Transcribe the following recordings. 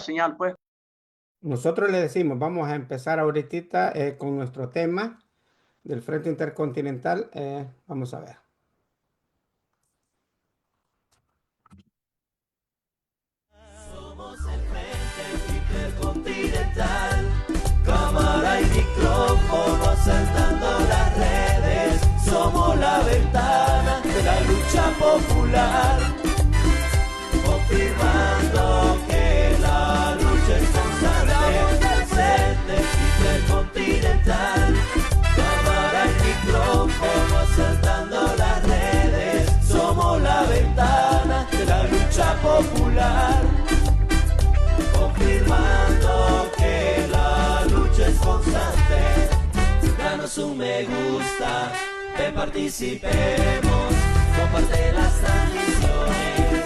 señal, pues. Nosotros le decimos, vamos a empezar ahorita con nuestro tema del Frente Intercontinental. Vamos a ver. Somos el Frente Intercontinental, cámara y micrófono asaltando las redes. Somos la ventana de la lucha popular, confirmando que la lucha es constante. Frente Intercontinental, cámara y micrófono asaltando las redes. Somos la ventana de la lucha popular, confirmando que la lucha es constante. Danos un me gusta, ven participemos, comparte las transmisiones.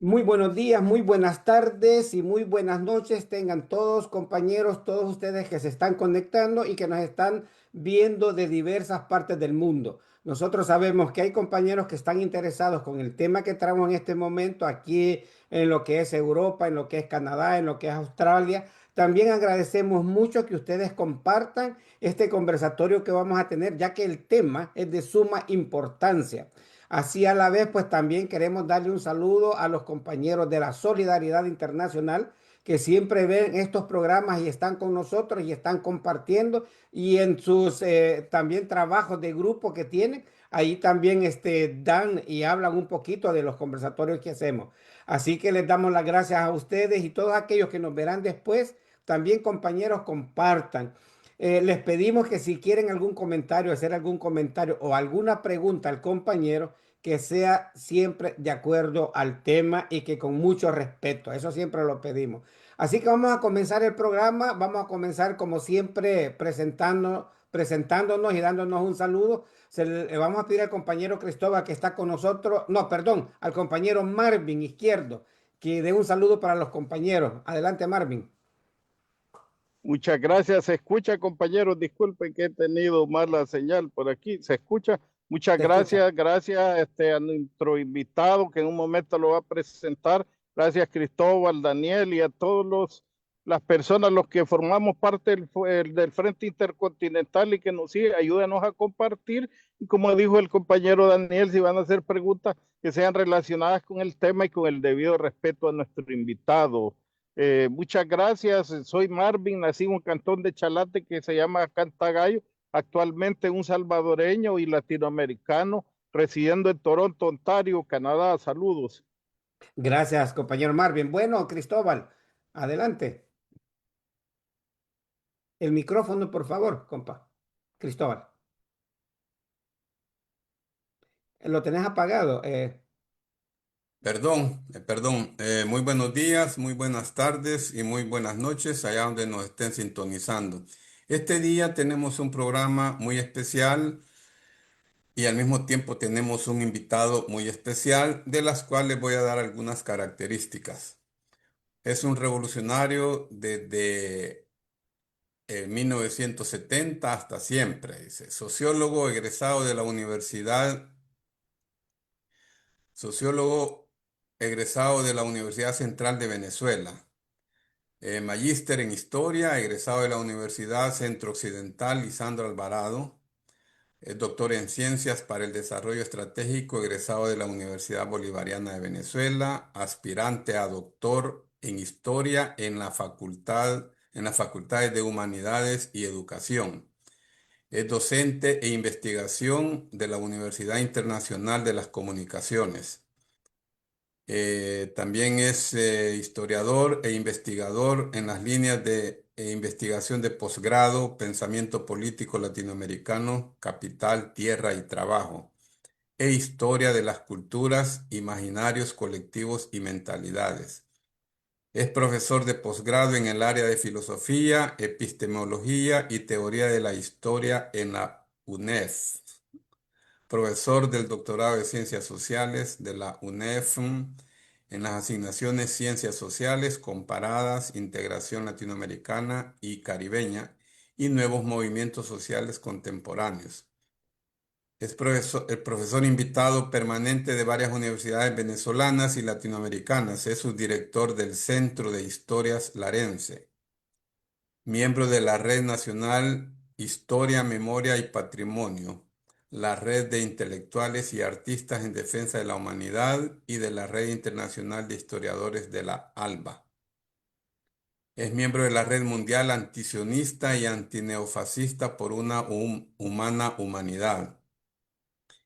Muy buenos días, muy buenas tardes y muy buenas noches tengan todos, compañeros, todos ustedes que se están conectando y que nos están viendo de diversas partes del mundo. Nosotros sabemos que hay compañeros que están interesados con el tema que traemos en este momento aquí en lo que es Europa, en lo que es Canadá, en lo que es Australia. También agradecemos mucho que ustedes compartan este conversatorio que vamos a tener, ya que el tema es de suma importancia. Así a la vez, pues también queremos darle un saludo a los compañeros de la Solidaridad Internacional que siempre ven estos programas y están con nosotros y están compartiendo y en sus también trabajos de grupo que tienen, ahí también dan y hablan un poquito de los conversatorios que hacemos. Así que les damos las gracias a ustedes y todos aquellos que nos verán después, también compañeros, compartan. Les pedimos que si quieren algún comentario, hacer algún comentario o alguna pregunta al compañero, que sea siempre de acuerdo al tema y que con mucho respeto. Eso siempre lo pedimos. Así que vamos a comenzar el programa. Vamos a comenzar como siempre presentándonos y dándonos un saludo. Le vamos a pedir al compañero Cristóbal que está con nosotros. No, perdón, al compañero Marvin Izquierdo, que dé un saludo para los compañeros. Adelante, Marvin. Muchas gracias. Se escucha, compañeros. Disculpen que he tenido mala señal por aquí. Se escucha. Muchas Te escucha. gracias. Gracias a nuestro invitado que en un momento lo va a presentar. Gracias, Cristóbal, Daniel y a todos las personas, los que formamos parte del Frente Intercontinental y que nos siguen. Ayúdanos a compartir. Y como dijo el compañero Daniel, si van a hacer preguntas que sean relacionadas con el tema y con el debido respeto a nuestro invitado. Muchas gracias. Soy Marvin, nací en un cantón de Chalate que se llama Cantagallo, actualmente un salvadoreño y latinoamericano, residiendo en Toronto, Ontario, Canadá. Saludos. Gracias, compañero Marvin. Bueno, Cristóbal, adelante. El micrófono, por favor, compa. Cristóbal. Lo tenés apagado. Perdón. Muy buenos días, muy buenas tardes y muy buenas noches allá donde nos estén sintonizando. Este día tenemos un programa muy especial y al mismo tiempo tenemos un invitado muy especial de las cuales voy a dar algunas características. Es un revolucionario desde 1970 hasta siempre, dice. Sociólogo egresado de la Universidad Central de Venezuela. Magíster en Historia, egresado de la Universidad Centro Occidental Lisandro Alvarado. Es doctor en Ciencias para el Desarrollo Estratégico, egresado de la Universidad Bolivariana de Venezuela. Aspirante a doctor en Historia en las Facultades de Humanidades y Educación. Es docente e investigación de la Universidad Internacional de las Comunicaciones. También es historiador e investigador en las líneas de investigación de posgrado, pensamiento político latinoamericano, capital, tierra y trabajo, e historia de las culturas, imaginarios colectivos y mentalidades. Es profesor de posgrado en el área de filosofía, epistemología y teoría de la historia en la UNEF. Profesor del doctorado de Ciencias Sociales de la UNEF en las asignaciones Ciencias Sociales Comparadas, Integración Latinoamericana y Caribeña y Nuevos Movimientos Sociales Contemporáneos. Es el profesor invitado permanente de varias universidades venezolanas y latinoamericanas. Es subdirector del Centro de Historias Larense, miembro de la Red Nacional Historia, Memoria y Patrimonio, la Red de Intelectuales y Artistas en Defensa de la Humanidad y de la Red Internacional de Historiadores de la ALBA. Es miembro de la Red Mundial Antisionista y Antineofascista por una humana humanidad.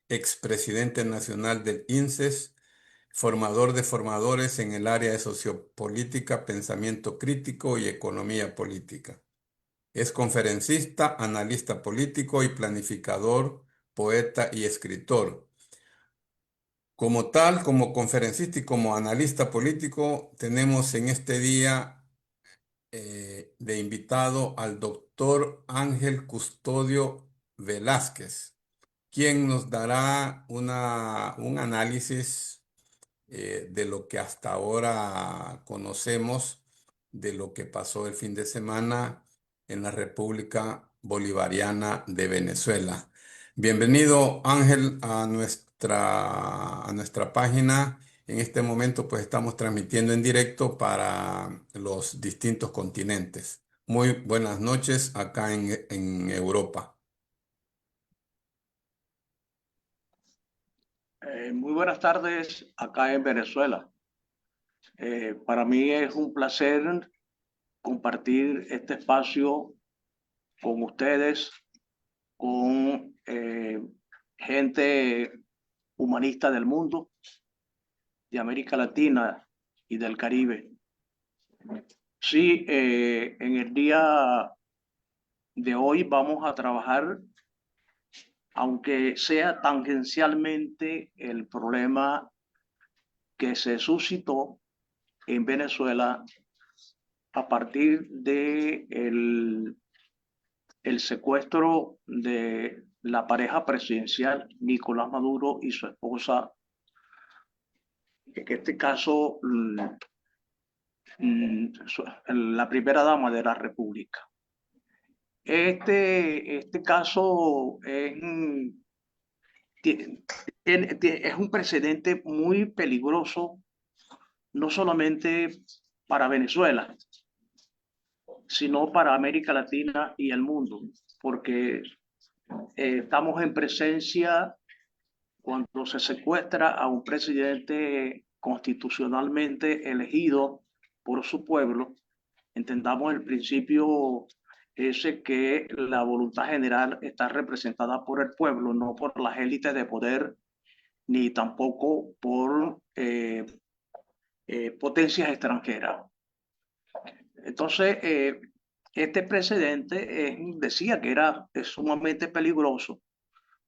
Expresidente nacional del INSES, formador de formadores en el área de sociopolítica, pensamiento crítico y economía política. Es conferencista, analista político y planificador, poeta y escritor. Como tal, como conferencista y como analista político, tenemos en este día de invitado al doctor Ángel Custodio Velázquez, quien nos dará un análisis de lo que hasta ahora conocemos, de lo que pasó el fin de semana en la República Bolivariana de Venezuela. Bienvenido, Ángel, a nuestra página. En este momento, pues estamos transmitiendo en directo para los distintos continentes. Muy buenas noches acá en Europa. Muy buenas tardes acá en Venezuela. Para mí es un placer compartir este espacio con ustedes, con gente humanista del mundo, de América Latina y del Caribe. Sí, en el día de hoy vamos a trabajar, aunque sea tangencialmente, el problema que se suscitó en Venezuela a partir de el secuestro de la pareja presidencial Nicolás Maduro y su esposa, en este caso la primera dama de la República. Este caso es un precedente muy peligroso, no solamente para Venezuela, sino para América Latina y el mundo, porque estamos en presencia, cuando se secuestra a un presidente constitucionalmente elegido por su pueblo, entendamos el principio ese, que la voluntad general está representada por el pueblo, no por las élites de poder, ni tampoco por potencias extranjeras. Entonces, este precedente decía que es sumamente peligroso,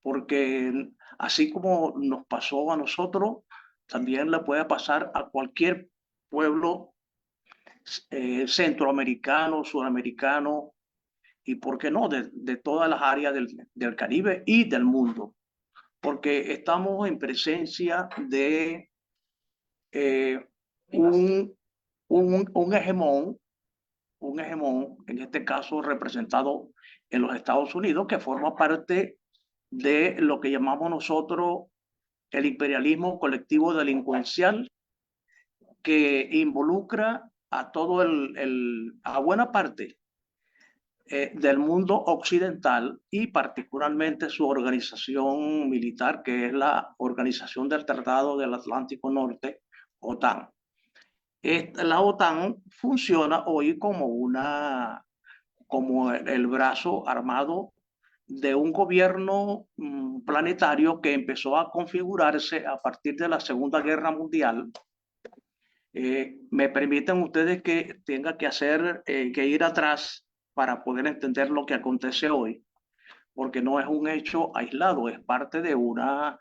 porque así como nos pasó a nosotros, también le puede pasar a cualquier pueblo centroamericano, suramericano y, ¿por qué no?, de todas las áreas del Caribe y del mundo, porque estamos en presencia de un hegemón, en este caso representado en los Estados Unidos, que forma parte de lo que llamamos nosotros el imperialismo colectivo delincuencial, que involucra a a buena parte del mundo occidental, y particularmente su organización militar, que es la Organización del Tratado del Atlántico Norte, OTAN. La OTAN funciona hoy como el brazo armado de un gobierno planetario que empezó a configurarse a partir de la Segunda Guerra Mundial. Me permiten ustedes que tenga que ir atrás para poder entender lo que acontece hoy, porque no es un hecho aislado, es parte de una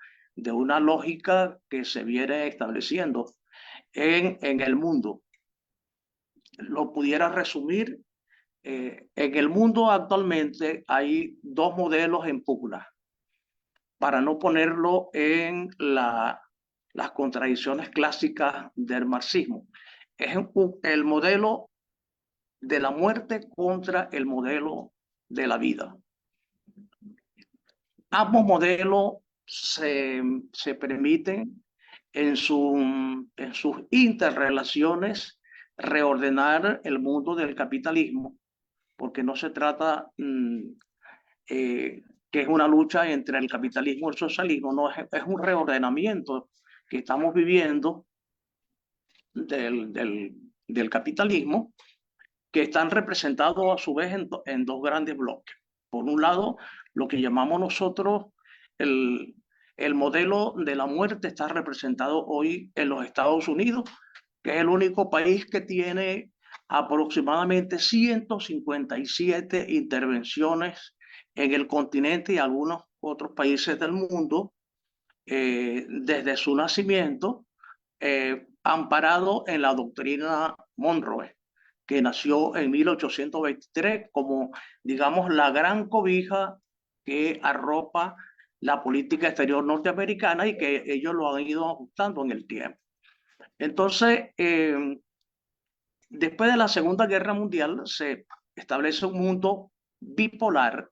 lógica que se viene estableciendo en el mundo. Lo pudiera resumir. En el mundo actualmente hay dos modelos en pugna, para no ponerlo en las contradicciones clásicas del marxismo. Es el modelo de la muerte contra el modelo de la vida. Ambos modelos se permiten en sus interrelaciones reordenar el mundo del capitalismo, porque no se trata que es una lucha entre el capitalismo y el socialismo, no, es un reordenamiento que estamos viviendo del capitalismo, que están representados a su vez en dos grandes bloques. Por un lado, lo que llamamos nosotros el modelo de la muerte está representado hoy en los Estados Unidos, que es el único país que tiene aproximadamente 157 intervenciones en el continente y algunos otros países del mundo desde su nacimiento, amparado en la doctrina Monroe, que nació en 1823 como, digamos, la gran cobija que arropa la política exterior norteamericana y que ellos lo han ido ajustando en el tiempo. Entonces, después de la Segunda Guerra Mundial se establece un mundo bipolar.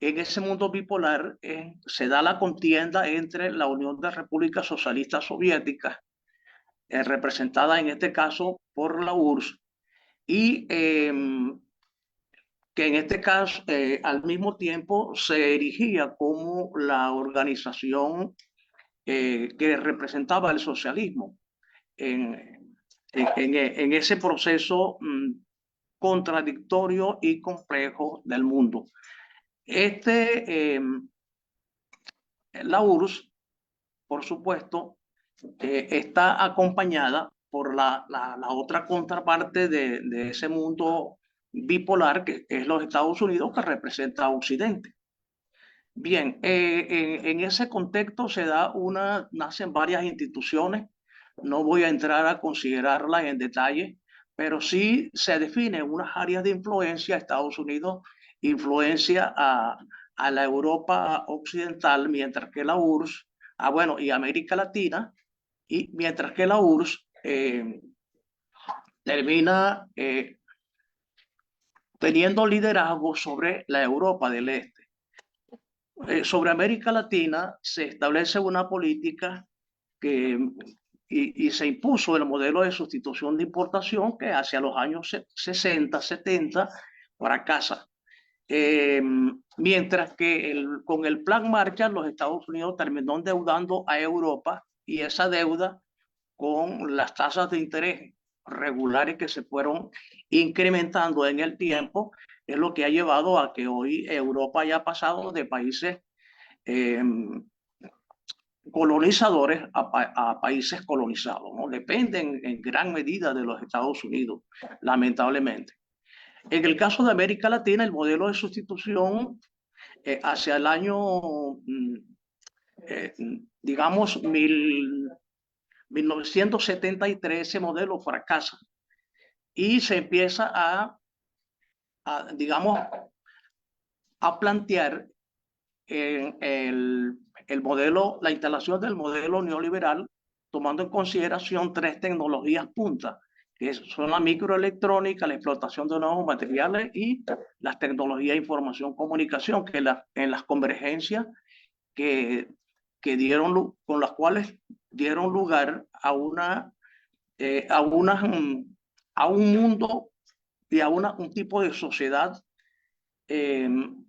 En ese mundo bipolar se da la contienda entre la Unión de Repúblicas Socialistas Soviéticas, representada en este caso por la URSS, y que en este caso al mismo tiempo se erigía como la organización que representaba el socialismo en ese proceso contradictorio y complejo del mundo. La URSS, por supuesto, está acompañada por la otra contraparte de ese mundo bipolar, que es los Estados Unidos, que representa a Occidente. Bien, en ese contexto nacen varias instituciones. No voy a entrar a considerarlas en detalle, pero sí se definen unas áreas de influencia. Estados Unidos influencia a la Europa occidental, mientras que la URSS, y América Latina, y mientras que la URSS termina teniendo liderazgo sobre la Europa del Este. Sobre América Latina se establece una política y se impuso el modelo de sustitución de importación que hacia los años 60, 70 fracasa. Mientras que con el Plan Marshall los Estados Unidos terminó endeudando a Europa, y esa deuda con las tasas de interés regulares que se fueron incrementando en el tiempo es lo que ha llevado a que hoy Europa haya pasado de países colonizadores a países colonizados, ¿no? Dependen en gran medida de los Estados Unidos, lamentablemente. En el caso de América Latina, el modelo de sustitución hacia el año, digamos, 1973, ese modelo fracasa y se empieza digamos, a plantear el modelo, la instalación del modelo neoliberal, tomando en consideración tres tecnologías punta, que son la microelectrónica, la explotación de nuevos materiales y las tecnologías de información comunicación, que en las convergencias con las cuales dieron lugar a un mundo y a un tipo de sociedad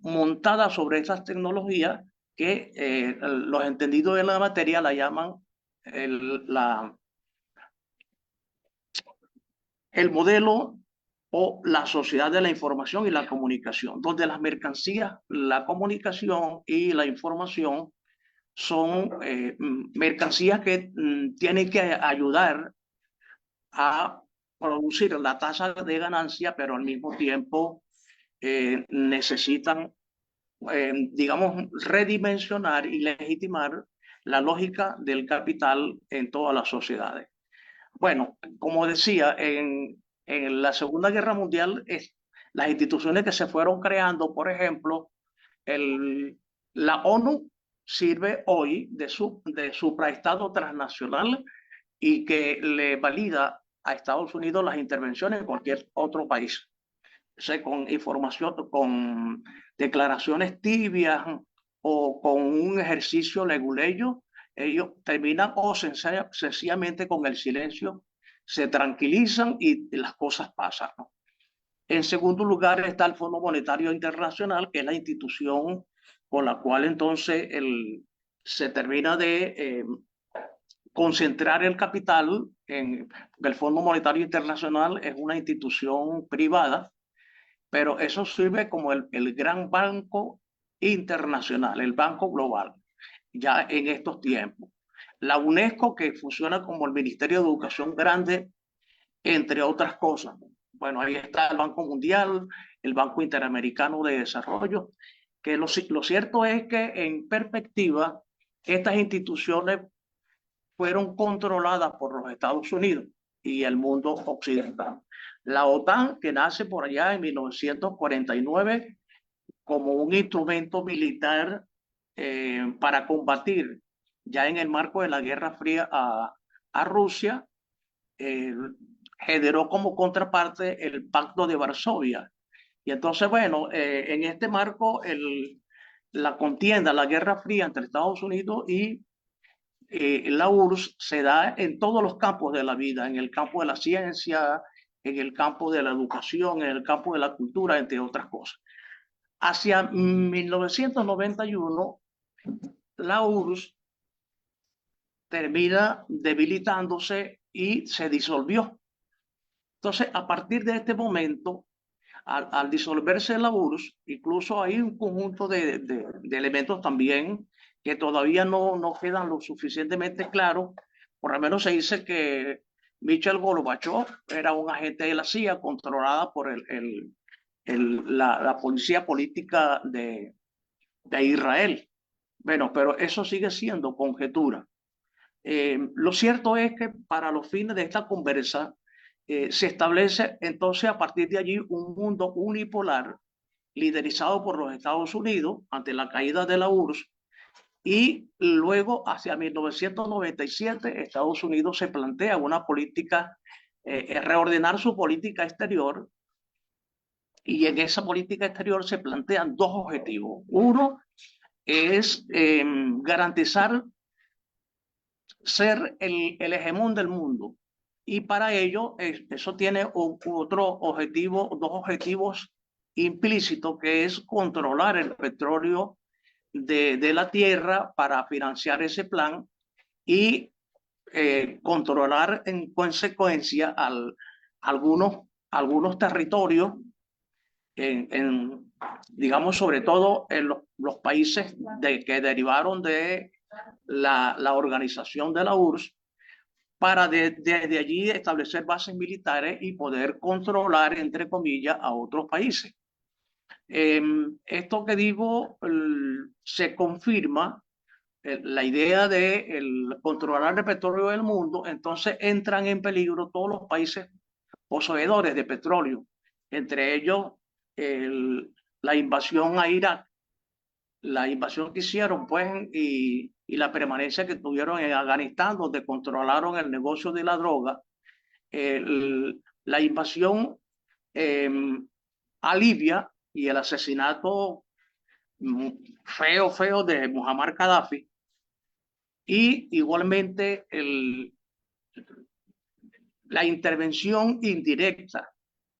montada sobre esas tecnologías que los entendidos de la materia la llaman el modelo o la sociedad de la información y la comunicación, donde las mercancías, la comunicación y la información son mercancías que tienen que ayudar a producir la tasa de ganancia, pero al mismo tiempo necesitan, digamos, redimensionar y legitimar la lógica del capital en todas las sociedades. Bueno, como decía, en la Segunda Guerra Mundial, las instituciones que se fueron creando, por ejemplo, la ONU sirve hoy de supraestado transnacional y que le valida a Estados Unidos las intervenciones en cualquier otro país. O sea, con información, con declaraciones tibias o con un ejercicio leguleyo, ellos terminan o sencillamente con el silencio se tranquilizan y las cosas pasan, ¿no? En segundo lugar está el Fondo Monetario Internacional, que es la institución con la cual entonces se termina de concentrar el capital. El Fondo Monetario Internacional es una institución privada, pero eso sirve como el gran banco internacional, el banco global, ya en estos tiempos. La UNESCO, que funciona como el Ministerio de Educación Grande, entre otras cosas. Bueno, ahí está el Banco Mundial, el Banco Interamericano de Desarrollo, que lo cierto es que en perspectiva, estas instituciones fueron controladas por los Estados Unidos y el mundo occidental. La OTAN, que nace por allá en 1949 como un instrumento militar para combatir ya en el marco de la Guerra Fría a Rusia, generó como contraparte el Pacto de Varsovia. Y entonces, bueno, en este marco, la contienda, la Guerra Fría entre Estados Unidos y la URSS se da en todos los campos de la vida, en el campo de la ciencia, en el campo de la educación, en el campo de la cultura, entre otras cosas. Hacia 1991, la URSS termina debilitándose y se disolvió. Entonces, a partir de este momento, al disolverse la URSS, incluso hay un conjunto de elementos también que todavía no quedan lo suficientemente claros. Por lo menos se dice que Mikhail Gorbachev era un agente de la CIA controlada por la policía política de Israel. Bueno, pero eso sigue siendo conjetura. Lo cierto es que para los fines de esta conversa se establece entonces a partir de allí un mundo unipolar liderizado por los Estados Unidos ante la caída de la URSS, y luego hacia 1997 Estados Unidos se plantea una política, reordenar su política exterior, y en esa política exterior se plantean dos objetivos. Uno es garantizar ser el hegemón del mundo. Y para ello, eso tiene otro objetivo, dos objetivos implícitos, que es controlar el petróleo de la tierra para financiar ese plan y controlar en consecuencia algunos territorios, digamos, sobre todo en los países que derivaron de la organización de la URSS, para desde allí establecer bases militares y poder controlar, entre comillas, a otros países. Esto que digo se confirma, la idea de controlar el petróleo del mundo. Entonces entran en peligro todos los países poseedores de petróleo, entre ellos la invasión a Irak, la invasión que hicieron, pues, y la permanencia que tuvieron en Afganistán, donde controlaron el negocio de la droga, la invasión a Libia y el asesinato feo de Muammar Gaddafi, y igualmente la intervención indirecta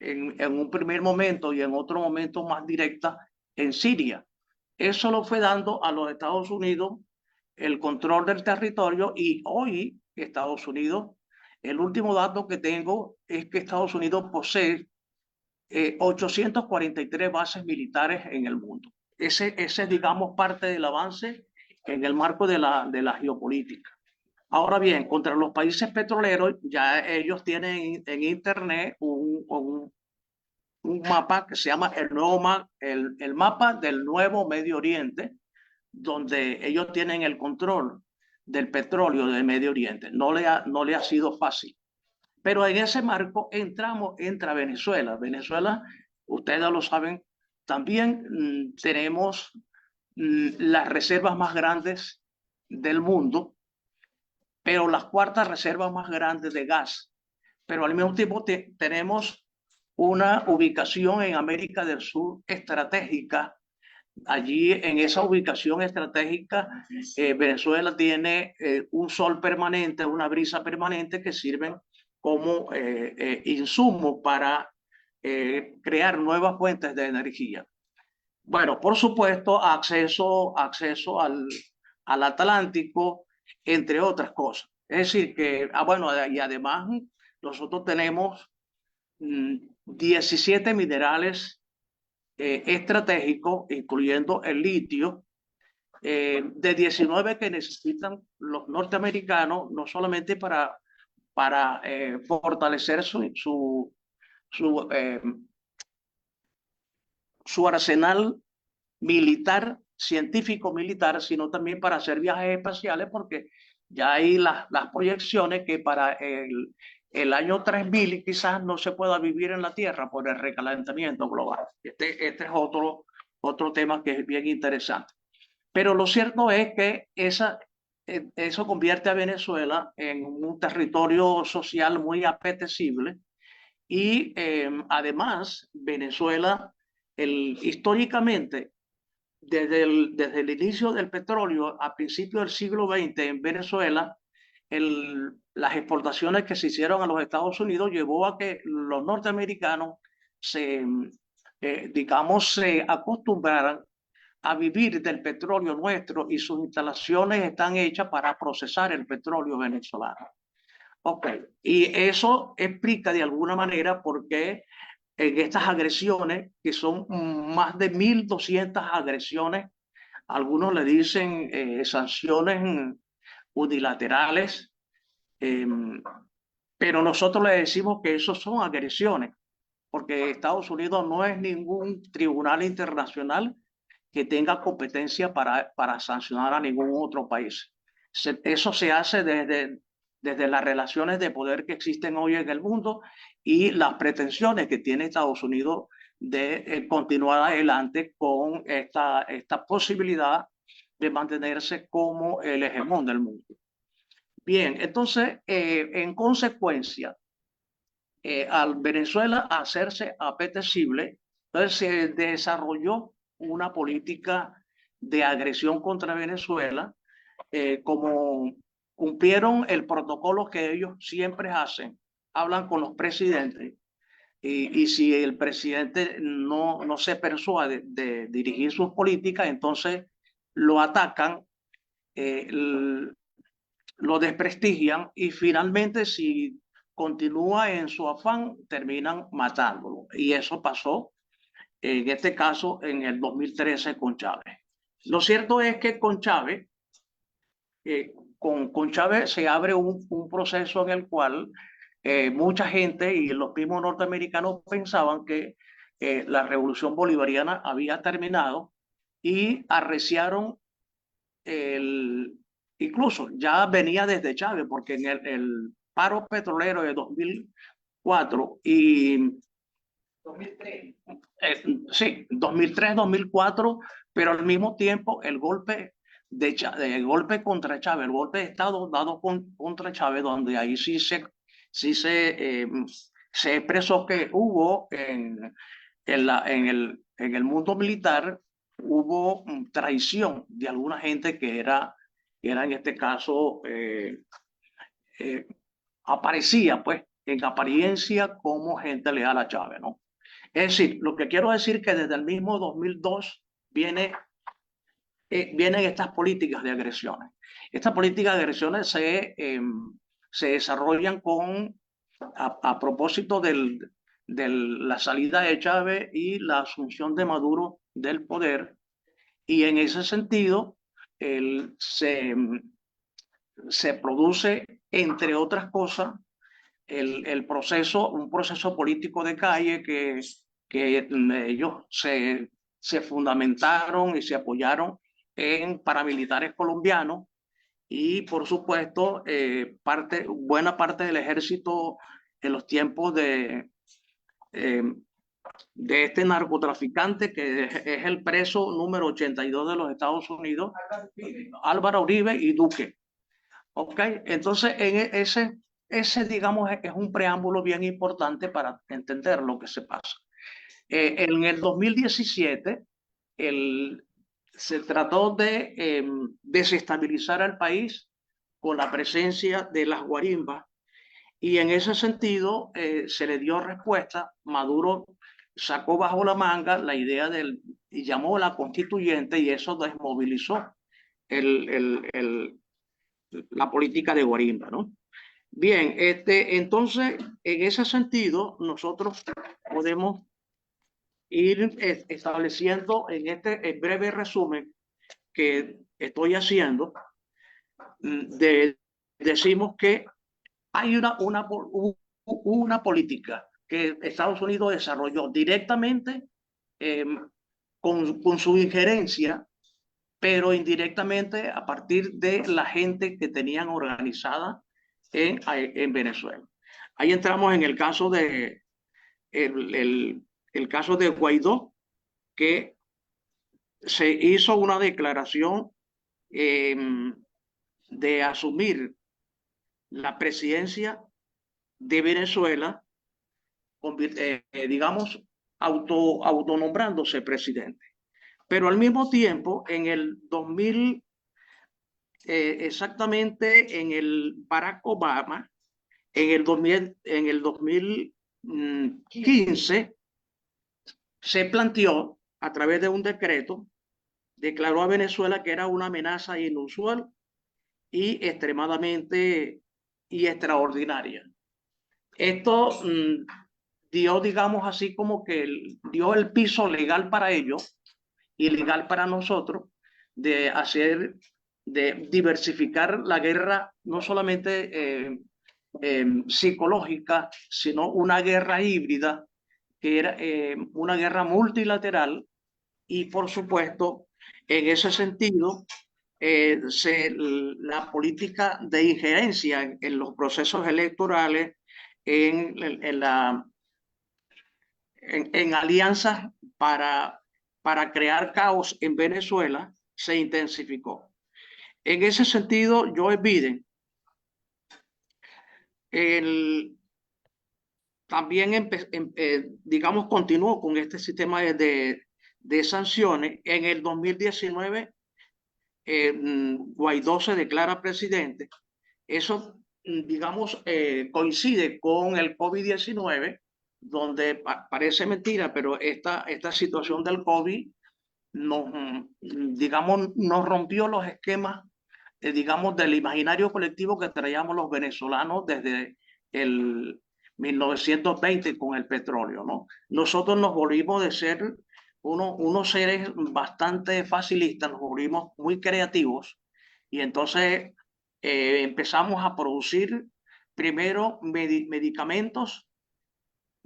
en un primer momento y en otro momento más directa en Siria. Eso lo fue dando a los Estados Unidos el control del territorio, y hoy Estados Unidos, el último dato que tengo es que Estados Unidos posee 843 bases militares en el mundo. Ese es, digamos, parte del avance en el marco de la geopolítica. Ahora bien, contra los países petroleros, ya ellos tienen en internet un mapa que se llama el mapa del Nuevo Medio Oriente, donde ellos tienen el control del petróleo del Medio Oriente. No le ha sido fácil. Pero en ese marco entra Venezuela. Venezuela, ustedes lo saben, también tenemos las reservas más grandes del mundo, pero las cuartas reservas más grandes de gas. Pero al mismo tiempo tenemos una ubicación en América del Sur estratégica allí en esa ubicación estratégica, Venezuela tiene un sol permanente, una brisa permanente que sirven como insumo para crear nuevas fuentes de energía. Bueno, por supuesto, acceso al Atlántico, entre otras cosas. Es decir, que, bueno, y además nosotros tenemos 17 minerales estratégicos, incluyendo el litio, de 19 que necesitan los norteamericanos, no solamente para fortalecer su arsenal militar, científico militar, sino también para hacer viajes espaciales, porque ya hay las proyecciones que para el año 3000 quizás no se pueda vivir en la Tierra por el recalentamiento global. Este es otro tema que es bien interesante. Pero lo cierto es que eso convierte a Venezuela en un territorio social muy apetecible y además Venezuela históricamente desde el inicio del petróleo a principios del siglo XX en Venezuela, las exportaciones que se hicieron a los Estados Unidos llevó a que los norteamericanos se acostumbraran a vivir del petróleo nuestro y sus instalaciones están hechas para procesar el petróleo venezolano. Ok, y eso explica de alguna manera por qué en estas agresiones, que son más de 1.200 agresiones, algunos le dicen sanciones unilaterales, pero nosotros le decimos que eso son agresiones, porque Estados Unidos no es ningún tribunal internacional que tenga competencia para sancionar a ningún otro país. Eso se hace desde las relaciones de poder que existen hoy en el mundo y las pretensiones que tiene Estados Unidos de continuar adelante con esta posibilidad de mantenerse como el hegemón del mundo. Bien, entonces, en consecuencia, al Venezuela hacerse apetecible, entonces se desarrolló una política de agresión contra Venezuela, como cumplieron el protocolo que ellos siempre hacen, hablan con los presidentes y si el presidente no se persuade de dirigir sus políticas, entonces lo atacan, lo desprestigian y finalmente si continúa en su afán terminan matándolo. Y eso pasó en este caso en el 2013 con Chávez. Lo cierto es que con Chávez, con Chávez se abre un proceso en el cual mucha gente y los mismos norteamericanos pensaban que la revolución bolivariana había terminado y arreciaron incluso ya venía desde Chávez, porque en el paro petrolero de 2004 y 2003. Sí, 2003-2004, pero al mismo tiempo el golpe contra Chávez, el golpe de Estado dado contra Chávez, donde ahí sí se expresó que hubo en el mundo militar, hubo traición de alguna gente que era en este caso, aparecía pues en apariencia como gente leal a Chávez, ¿no? Es decir, lo que quiero decir que desde el mismo 2002 vienen estas políticas de agresiones. Estas políticas de agresiones se desarrollan a propósito de la salida de Chávez y la asunción de Maduro del poder. Y en ese sentido, se produce, entre otras cosas, un proceso político de calle que ellos se fundamentaron y se apoyaron en paramilitares colombianos y por supuesto buena parte del ejército en los tiempos de este narcotraficante que es el preso número 82 de los Estados Unidos, Álvaro Uribe y Duque. ¿Ok? Entonces ese digamos es un preámbulo bien importante para entender lo que se pasa. En el 2017 se trató de desestabilizar al país con la presencia de las guarimbas, y en ese sentido se le dio respuesta. Maduro sacó bajo la manga la idea y llamó a la constituyente, y eso desmovilizó la política de guarimba, ¿no? Bien, entonces, en ese sentido, nosotros podemos ir estableciendo en este breve resumen que estoy haciendo, decimos que hay una política que Estados Unidos desarrolló directamente con su injerencia, pero indirectamente a partir de la gente que tenían organizada en Venezuela. Ahí entramos en el caso de el caso de Guaidó, que se hizo una declaración de asumir la presidencia de Venezuela, digamos, autonombrándose presidente. Pero al mismo tiempo, en el 2000, exactamente en el Barack Obama, en el 2015, se planteó a través de un decreto, declaró a Venezuela que era una amenaza inusual y extremadamente y extraordinaria. Esto dio, digamos así, como que dio el piso legal para ellos y legal para nosotros de diversificar la guerra, no solamente psicológica, sino una guerra híbrida, que era una guerra multilateral. Y por supuesto, en ese sentido, la política de injerencia en los procesos electorales, en alianzas para crear caos en Venezuela, se intensificó. En ese sentido, Joe Biden también, digamos, continuó con este sistema de sanciones. En el 2019, Guaidó se declara presidente. Eso, digamos, coincide con el COVID-19, donde parece mentira, pero esta situación del COVID nos rompió los esquemas, digamos, del imaginario colectivo que traíamos los venezolanos desde el 1920 con el petróleo, ¿no? Nosotros nos volvimos de ser unos seres bastante facilistas, nos volvimos muy creativos, y entonces empezamos a producir primero medicamentos,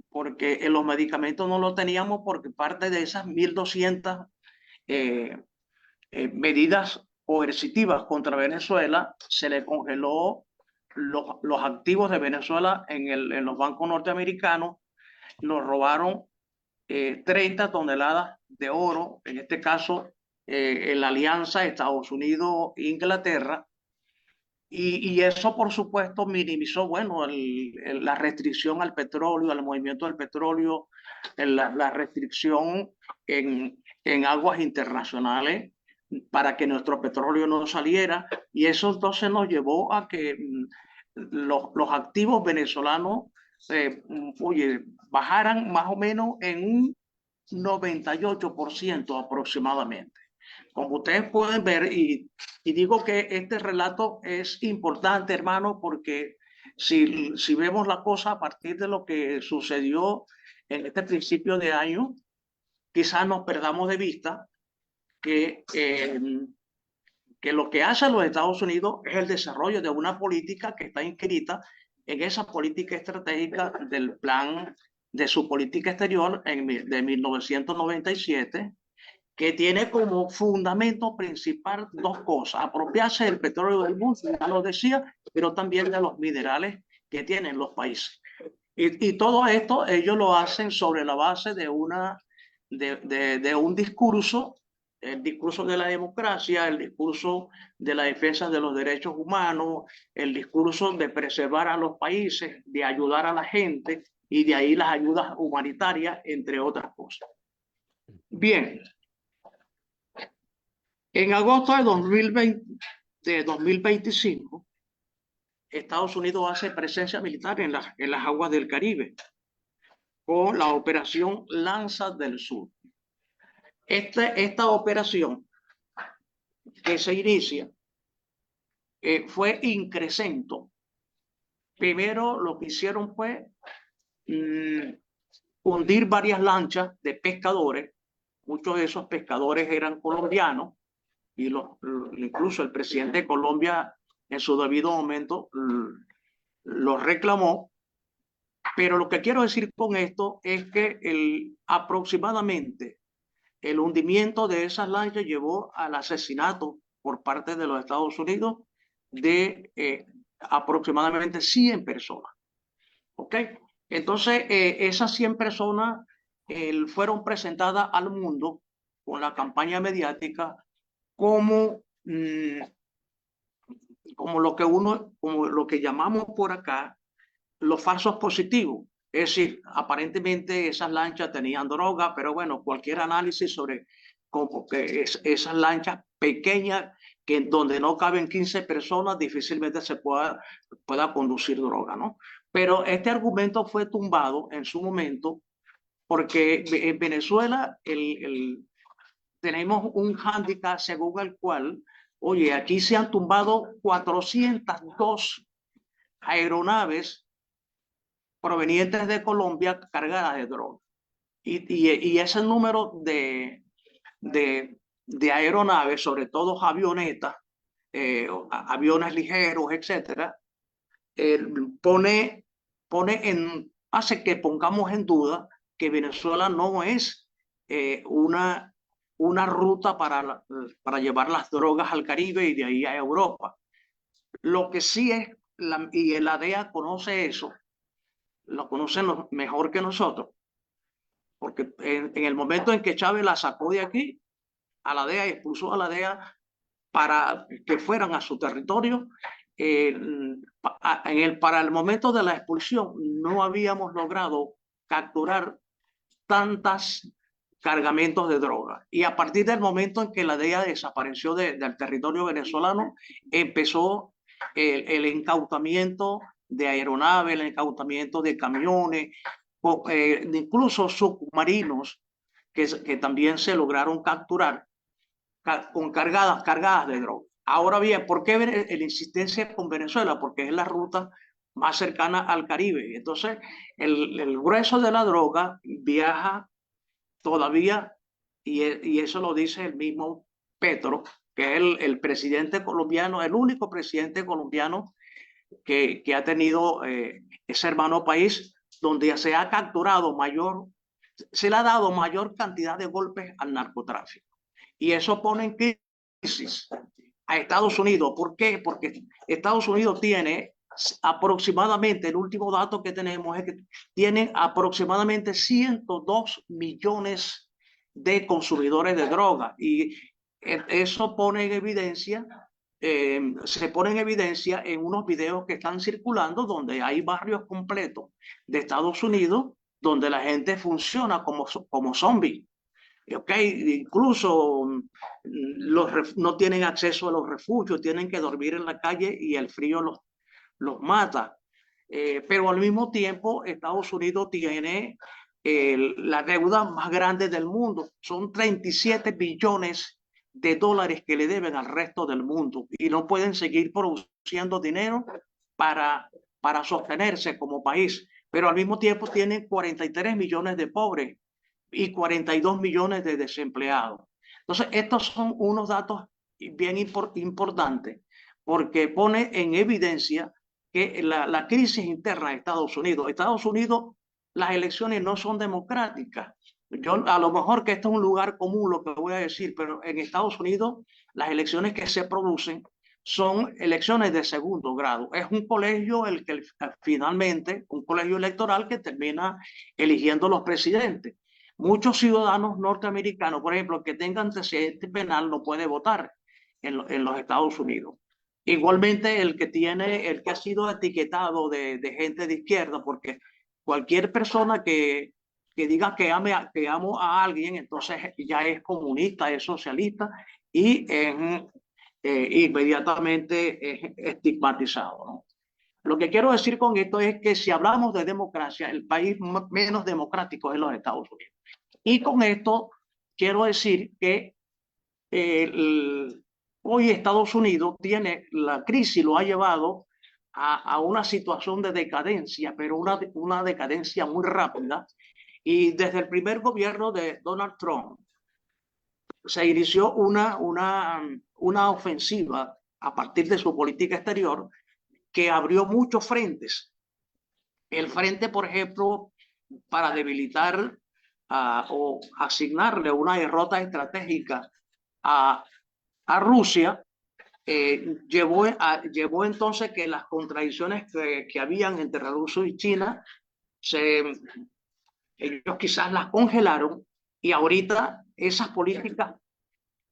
porque los medicamentos no los teníamos, porque parte de esas 1.200 medidas coercitivas contra Venezuela, se le congeló los activos de Venezuela en los bancos norteamericanos. Nos robaron 30 toneladas de oro, en este caso en la alianza Estados Unidos-Inglaterra, y eso por supuesto minimizó, bueno, la restricción al petróleo, al movimiento del petróleo, la restricción en aguas internacionales para que nuestro petróleo no saliera, y eso entonces nos llevó a que los activos venezolanos bajaran más o menos en un 98% aproximadamente. Como ustedes pueden ver, y digo que este relato es importante, hermano, porque si vemos la cosa a partir de lo que sucedió en este principio de año, quizás nos perdamos de vista que lo que hacen los Estados Unidos es el desarrollo de una política que está inscrita en esa política estratégica del plan de su política exterior de 1997, que tiene como fundamento principal dos cosas: apropiarse del petróleo del mundo, ya lo decía, pero también de los minerales que tienen los países. Y todo esto ellos lo hacen sobre la base de un discurso, el discurso de la democracia, el discurso de la defensa de los derechos humanos, el discurso de preservar a los países, de ayudar a la gente, y de ahí las ayudas humanitarias, entre otras cosas. Bien, En agosto de 2025, Estados Unidos hace presencia militar en las aguas del Caribe con la operación Lanza del Sur. Esta operación que se inicia fue increscento. Primero lo que hicieron fue hundir varias lanchas de pescadores. Muchos de esos pescadores eran colombianos y incluso el presidente de Colombia en su debido momento los reclamó. Pero lo que quiero decir con esto es que aproximadamente el hundimiento de esas lanchas llevó al asesinato por parte de los Estados Unidos de aproximadamente 100 personas. ¿Ok? Entonces, esas 100 personas fueron presentadas al mundo con la campaña mediática como lo que llamamos por acá los falsos positivos. Es decir, aparentemente esas lanchas tenían droga, pero bueno, cualquier análisis sobre como que esas lanchas pequeñas donde no caben 15 personas difícilmente se pueda conducir droga, ¿no? Pero este argumento fue tumbado en su momento porque en Venezuela tenemos un hándicap según el cual, oye, aquí se han tumbado 402 aeronaves provenientes de Colombia cargadas de droga. Y ese número de aeronaves, sobre todo avionetas, aviones ligeros, etcétera, hace que pongamos en duda que Venezuela no es una ruta para llevar las drogas al Caribe y de ahí a Europa. Lo que sí es, y la DEA conoce eso, lo conocen mejor que nosotros, porque en el momento en que Chávez la sacó de aquí, a la DEA, expulsó a la DEA para que fueran a su territorio, para el momento de la expulsión no habíamos logrado capturar tantos cargamentos de droga. Y a partir del momento en que la DEA desapareció del territorio venezolano, empezó el incautamiento de aeronaves, el incautamiento de camiones, incluso submarinos que también se lograron capturar con cargadas de droga. Ahora bien, ¿por qué la insistencia con Venezuela? Porque es la ruta más cercana al Caribe. Entonces, el grueso de la droga viaja todavía, y eso lo dice el mismo Petro, que es el presidente colombiano, el único presidente colombiano que ha tenido ese hermano país donde se ha capturado se le ha dado mayor cantidad de golpes al narcotráfico. Y eso pone en crisis a Estados Unidos. ¿Por qué? Porque Estados Unidos tiene aproximadamente, el último dato que tenemos es que tienen aproximadamente 102 millones de consumidores de droga. Y eso pone en evidencia, se pone en evidencia en unos videos que están circulando donde hay barrios completos de Estados Unidos donde la gente funciona como zombies. Okay, incluso no tienen acceso a los refugios, tienen que dormir en la calle y el frío los mata. Pero al mismo tiempo, Estados Unidos tiene la deuda más grande del mundo. Son 37 billones de dólares que le deben al resto del mundo y no pueden seguir produciendo dinero para sostenerse como país. Pero al mismo tiempo tienen 43 millones de pobres y 42 millones de desempleados. Entonces, estos son unos datos bien importantes porque pone en evidencia que la crisis interna de Estados Unidos, las elecciones no son democráticas. A lo mejor que esto es un lugar común lo que voy a decir, pero en Estados Unidos las elecciones que se producen son elecciones de segundo grado. Es un colegio el que finalmente, un colegio electoral que termina eligiendo los presidentes. Muchos ciudadanos norteamericanos, por ejemplo, que tengan antecedente penal no puede votar en los Estados Unidos. Igualmente el que ha sido etiquetado de gente de izquierda, porque cualquier persona que diga que amo a alguien, entonces ya es comunista, es socialista, y inmediatamente es estigmatizado, ¿no? Lo que quiero decir con esto es que si hablamos de democracia, el país menos democrático es los Estados Unidos. Y con esto quiero decir que hoy Estados Unidos tiene la crisis, lo ha llevado a una situación de decadencia, pero una decadencia muy rápida. Y desde el primer gobierno de Donald Trump se inició una ofensiva a partir de su política exterior que abrió muchos frentes. El frente, por ejemplo, para debilitar o asignarle una derrota estratégica a Rusia, llevó entonces que las contradicciones que habían entre Rusia y China, ellos quizás las congelaron, y ahorita esas políticas,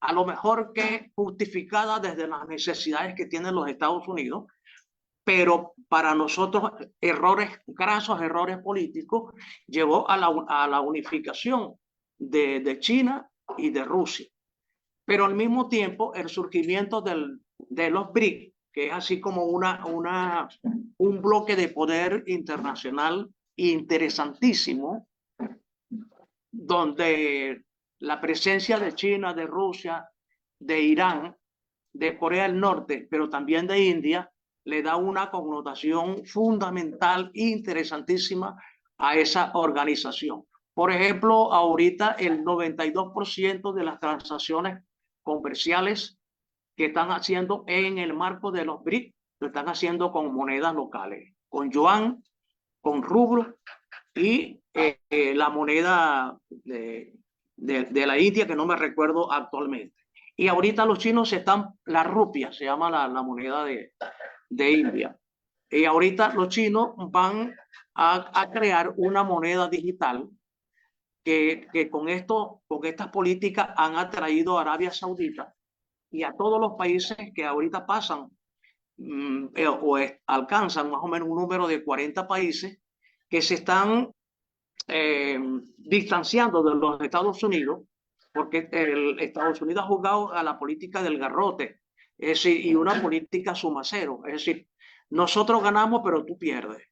a lo mejor que justificadas desde las necesidades que tienen los Estados Unidos, pero para nosotros grasos errores políticos, llevó a la unificación de China y de Rusia. Pero al mismo tiempo el surgimiento de los BRIC, que es así como un bloque de poder internacional interesantísimo, donde la presencia de China, de Rusia, de Irán, de Corea del Norte, pero también de India, le da una connotación fundamental e interesantísima a esa organización. Por ejemplo, ahorita el 92% de las transacciones comerciales que están haciendo en el marco de los BRIC lo están haciendo con monedas locales, con yuan, con rublo y la moneda de la India, que no me recuerdo actualmente. Y ahorita los chinos la rupia, se llama la moneda de India. Y ahorita los chinos van a crear una moneda digital que con estas políticas han atraído a Arabia Saudita y a todos los países que ahorita pasan alcanzan más o menos un número de 40 países que se están distanciando de los Estados Unidos, porque Estados Unidos ha jugado a la política del garrote, es decir, y una política suma cero, es decir, nosotros ganamos pero tú pierdes,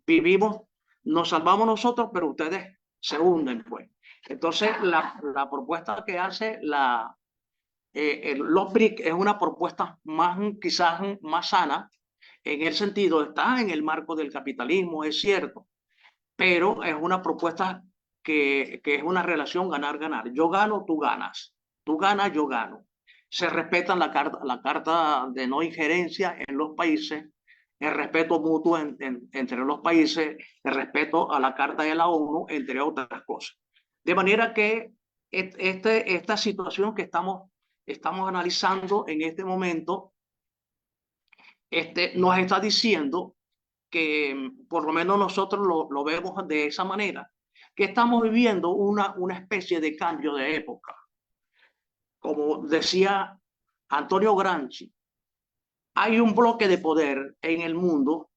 vivimos, nos salvamos nosotros pero ustedes se hunden, pues. Entonces la propuesta que hace los BRIC es una propuesta quizás más sana, en el sentido, está en el marco del capitalismo, es cierto, pero es una propuesta que es una relación ganar-ganar. Yo gano, tú ganas. Tú ganas, yo gano. Se respeta la carta de no injerencia en los países, el respeto mutuo entre los países, el respeto a la Carta de la ONU, entre otras cosas. De manera que esta situación que estamos analizando en este momento nos está diciendo que por lo menos nosotros lo vemos de esa manera, que estamos viviendo una especie de cambio de época. Como decía Antonio Gramsci, hay un bloque de poder en el mundo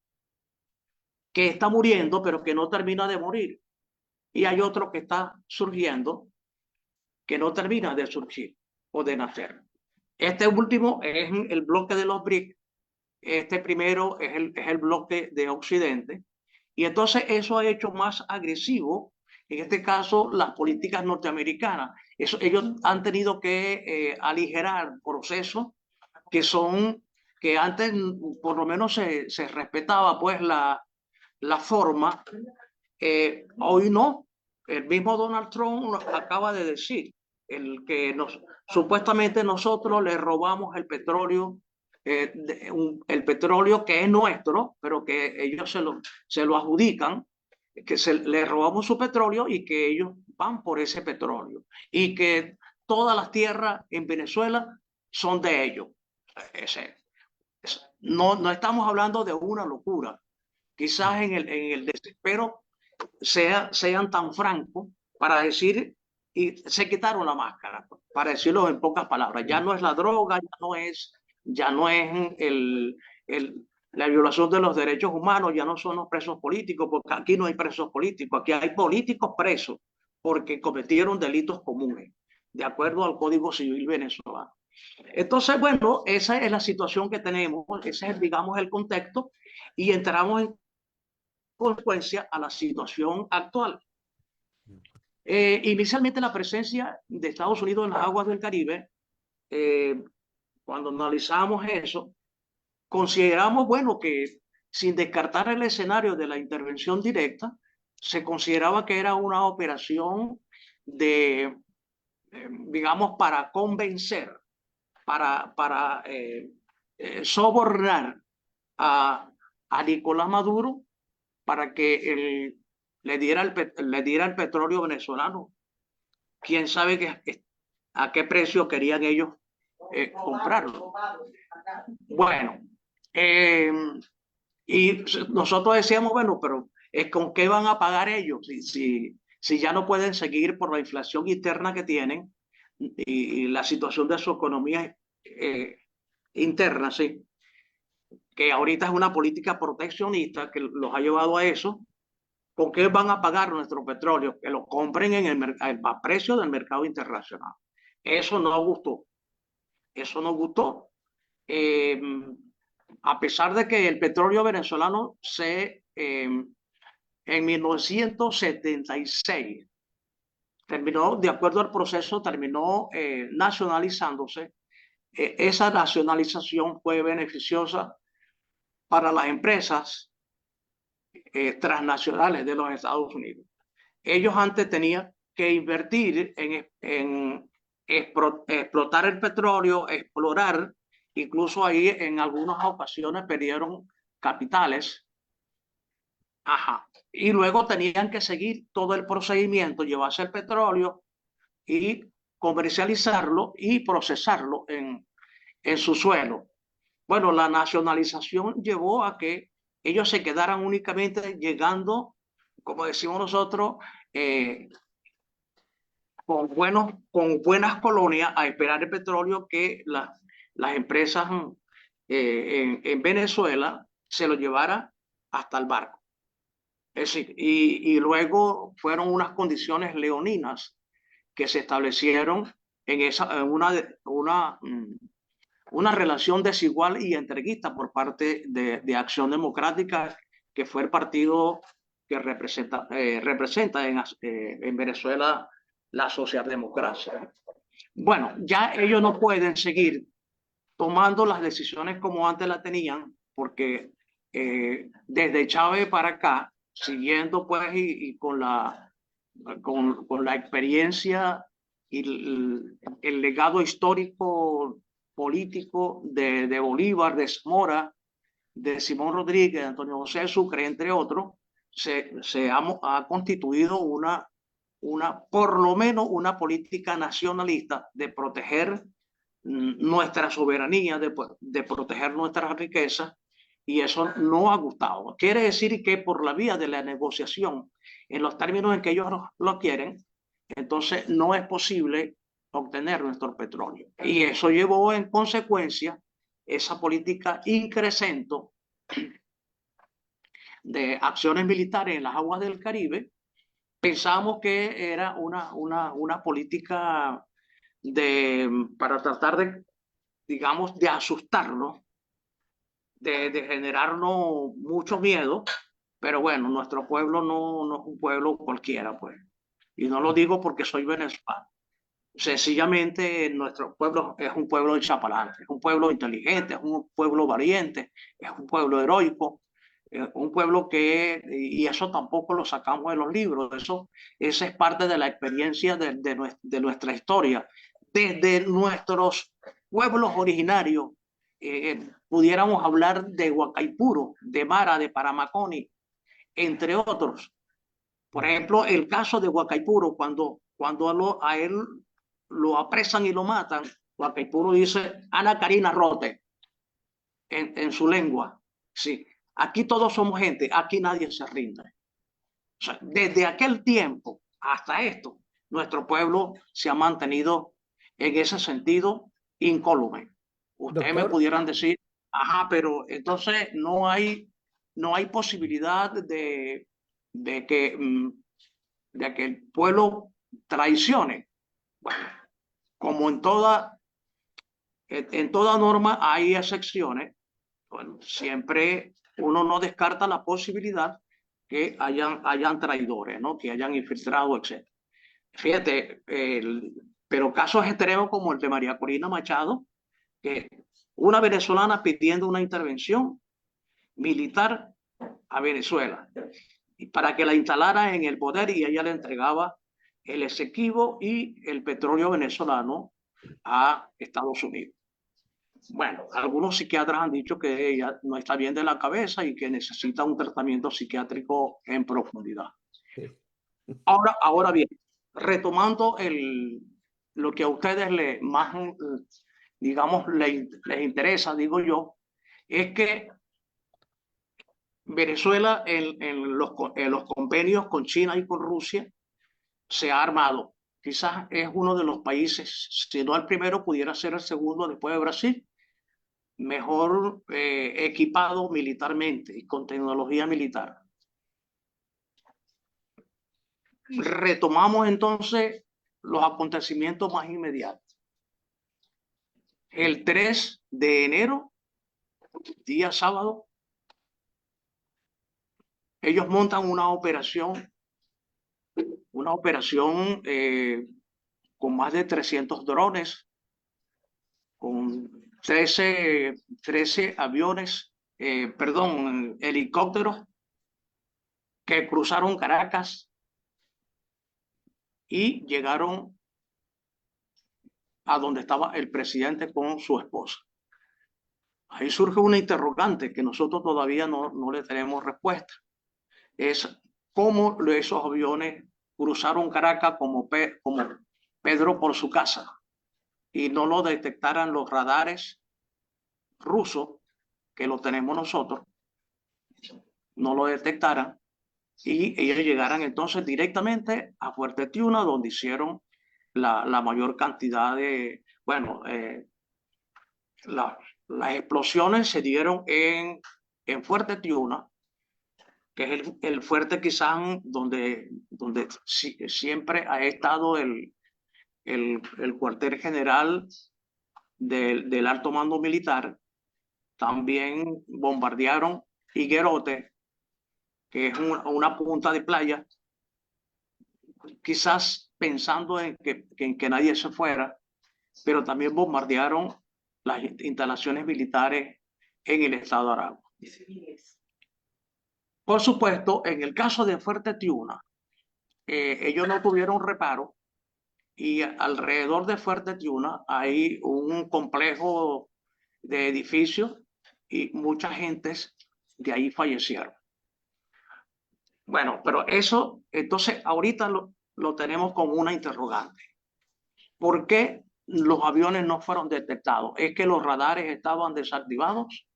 que está muriendo, pero que no termina de morir. Y hay otro que está surgiendo, que no termina de surgir o de nacer. Este último es el bloque de los BRIC. Este primero es el bloque de Occidente. Y entonces eso ha hecho más agresivo, en este caso, las políticas norteamericanas. Ellos han tenido que aligerar procesos que antes por lo menos se respetaba pues la forma. Hoy no. El mismo Donald Trump acaba de decir que supuestamente nosotros le robamos el petróleo, el petróleo que es nuestro, pero que ellos se lo adjudican, que le robamos su petróleo y que ellos van por ese petróleo y que todas las tierras en Venezuela son de ellos. No estamos hablando de una locura. Quizás en el desespero sean tan francos para decir, y se quitaron la máscara, para decirlo en pocas palabras. Ya no es la droga, ya no es la violación de los derechos humanos, ya no son los presos políticos, porque aquí no hay presos políticos, aquí hay políticos presos porque cometieron delitos comunes, de acuerdo al Código Civil venezolano. Entonces, bueno, esa es la situación que tenemos, ese es, digamos, el contexto, y entramos en consecuencia a la situación actual. Inicialmente la presencia de Estados Unidos en las aguas del Caribe, cuando analizamos eso, consideramos, bueno, que sin descartar el escenario de la intervención directa, se consideraba que era una operación de, digamos, para convencer, para sobornar a Nicolás Maduro para que le diera el petróleo venezolano. Quién sabe a qué precio querían ellos comprarlo. Bueno, y nosotros decíamos, bueno, pero ¿con qué van a pagar ellos si ya no pueden seguir por la inflación interna que tienen y la situación de su economía interna, sí? Que ahorita es una política proteccionista que los ha llevado a eso. ¿Con qué van a pagar nuestro petróleo? Que lo compren a precio del mercado internacional. Eso no gustó. Eso no gustó. A pesar de que el petróleo venezolano en 1976 terminó, de acuerdo al proceso, terminó nacionalizándose. Esa nacionalización fue beneficiosa para las empresas transnacionales de los Estados Unidos. Ellos antes tenían que invertir en explotar el petróleo, explorar, incluso ahí en algunas ocasiones perdieron capitales. Ajá. Y luego tenían que seguir todo el procedimiento, llevarse el petróleo y comercializarlo y procesarlo en su suelo. Bueno, la nacionalización llevó a que ellos se quedaran únicamente llegando, como decimos nosotros, con buenas colonias a esperar el petróleo que las empresas en Venezuela se lo llevaran hasta el barco. Es decir, y luego fueron unas condiciones leoninas que se establecieron en una relación desigual y entreguista por parte de Acción Democrática, que fue el partido que representa en Venezuela la socialdemocracia. Bueno, ya ellos no pueden seguir tomando las decisiones como antes la tenían, porque desde Chávez para acá, siguiendo pues y con la experiencia y el legado histórico político de Bolívar, de Zamora, de Simón Rodríguez, de Antonio José Sucre, entre otros, se ha constituido por lo menos una política nacionalista de proteger nuestra soberanía, de proteger nuestras riquezas, y eso no ha gustado. Quiere decir que por la vía de la negociación, en los términos en que ellos lo quieren, entonces no es posible obtener nuestro petróleo. Y eso llevó en consecuencia esa política increscento de acciones militares en las aguas del Caribe. Pensamos que era una política para tratar de, digamos, de asustarnos, de generarnos mucho miedo, pero bueno, nuestro pueblo no es un pueblo cualquiera, pues. Y no lo digo porque soy venezolano. Sencillamente nuestro pueblo es un pueblo de chapalante, es un pueblo inteligente, es un pueblo valiente, es un pueblo heroico, un pueblo y eso tampoco lo sacamos de los libros, esa es parte de la experiencia de nuestra historia. Desde nuestros pueblos originarios, pudiéramos hablar de Huacaipuro, de Mara, de Paramaconi, entre otros. Por ejemplo, el caso de Huacaipuro, cuando a él lo apresan y lo matan, Huacaipuro dice Ana Karina Rote en su lengua. Sí, aquí todos somos gente, aquí nadie se rinde. O sea, desde aquel tiempo hasta esto, nuestro pueblo se ha mantenido en ese sentido incólume. Ustedes me pudieran decir, ajá, pero entonces no hay posibilidad de que el pueblo traicione. Bueno, como en toda En toda norma hay excepciones. Bueno, siempre uno no descarta la posibilidad que hayan traidores, ¿no? Que hayan infiltrado, etc. Fíjate, pero casos extremos como el de María Corina Machado, que una venezolana pidiendo una intervención militar a Venezuela y para que la instalara en el poder, y ella le entregaba el Esequibo y el petróleo venezolano a Estados Unidos. Bueno, algunos psiquiatras han dicho que ella no está bien de la cabeza y que necesita un tratamiento psiquiátrico en profundidad. Sí. Ahora bien, retomando lo que a ustedes más, digamos, les interesa, digo yo, es que Venezuela en los convenios con China y con Rusia se ha armado. Quizás es uno de los países, si no el primero, pudiera ser el segundo después de Brasil, mejor equipado militarmente y con tecnología militar. Retomamos entonces los acontecimientos más inmediatos. El 3 de enero, día sábado, ellos montan una operación con más de 300 drones, con 13 aviones, helicópteros que cruzaron Caracas y llegaron a donde estaba el presidente con su esposa. Ahí surge una interrogante que nosotros todavía no le tenemos respuesta. Es cómo esos aviones cruzaron Caracas como Pedro por su casa y no lo detectaran los radares rusos, que lo tenemos nosotros, no lo detectaran y ellos llegaran entonces directamente a Fuerte Tiuna, donde hicieron la mayor cantidad de, bueno, las explosiones se dieron en Fuerte Tiuna, que es el fuerte quizás donde siempre ha estado el cuartel general del alto mando militar. También bombardearon Higuerote, que es una punta de playa, quizás pensando en que nadie se fuera, pero también bombardearon las instalaciones militares en el estado de Aragua. Por supuesto, en el caso de Fuerte Tiuna, ellos no tuvieron reparo y alrededor de Fuerte Tiuna hay un complejo de edificios y muchas gentes de ahí fallecieron. Bueno, pero eso, entonces ahorita lo tenemos como una interrogante. ¿Por qué los aviones no fueron detectados? ¿Es que los radares estaban desactivados?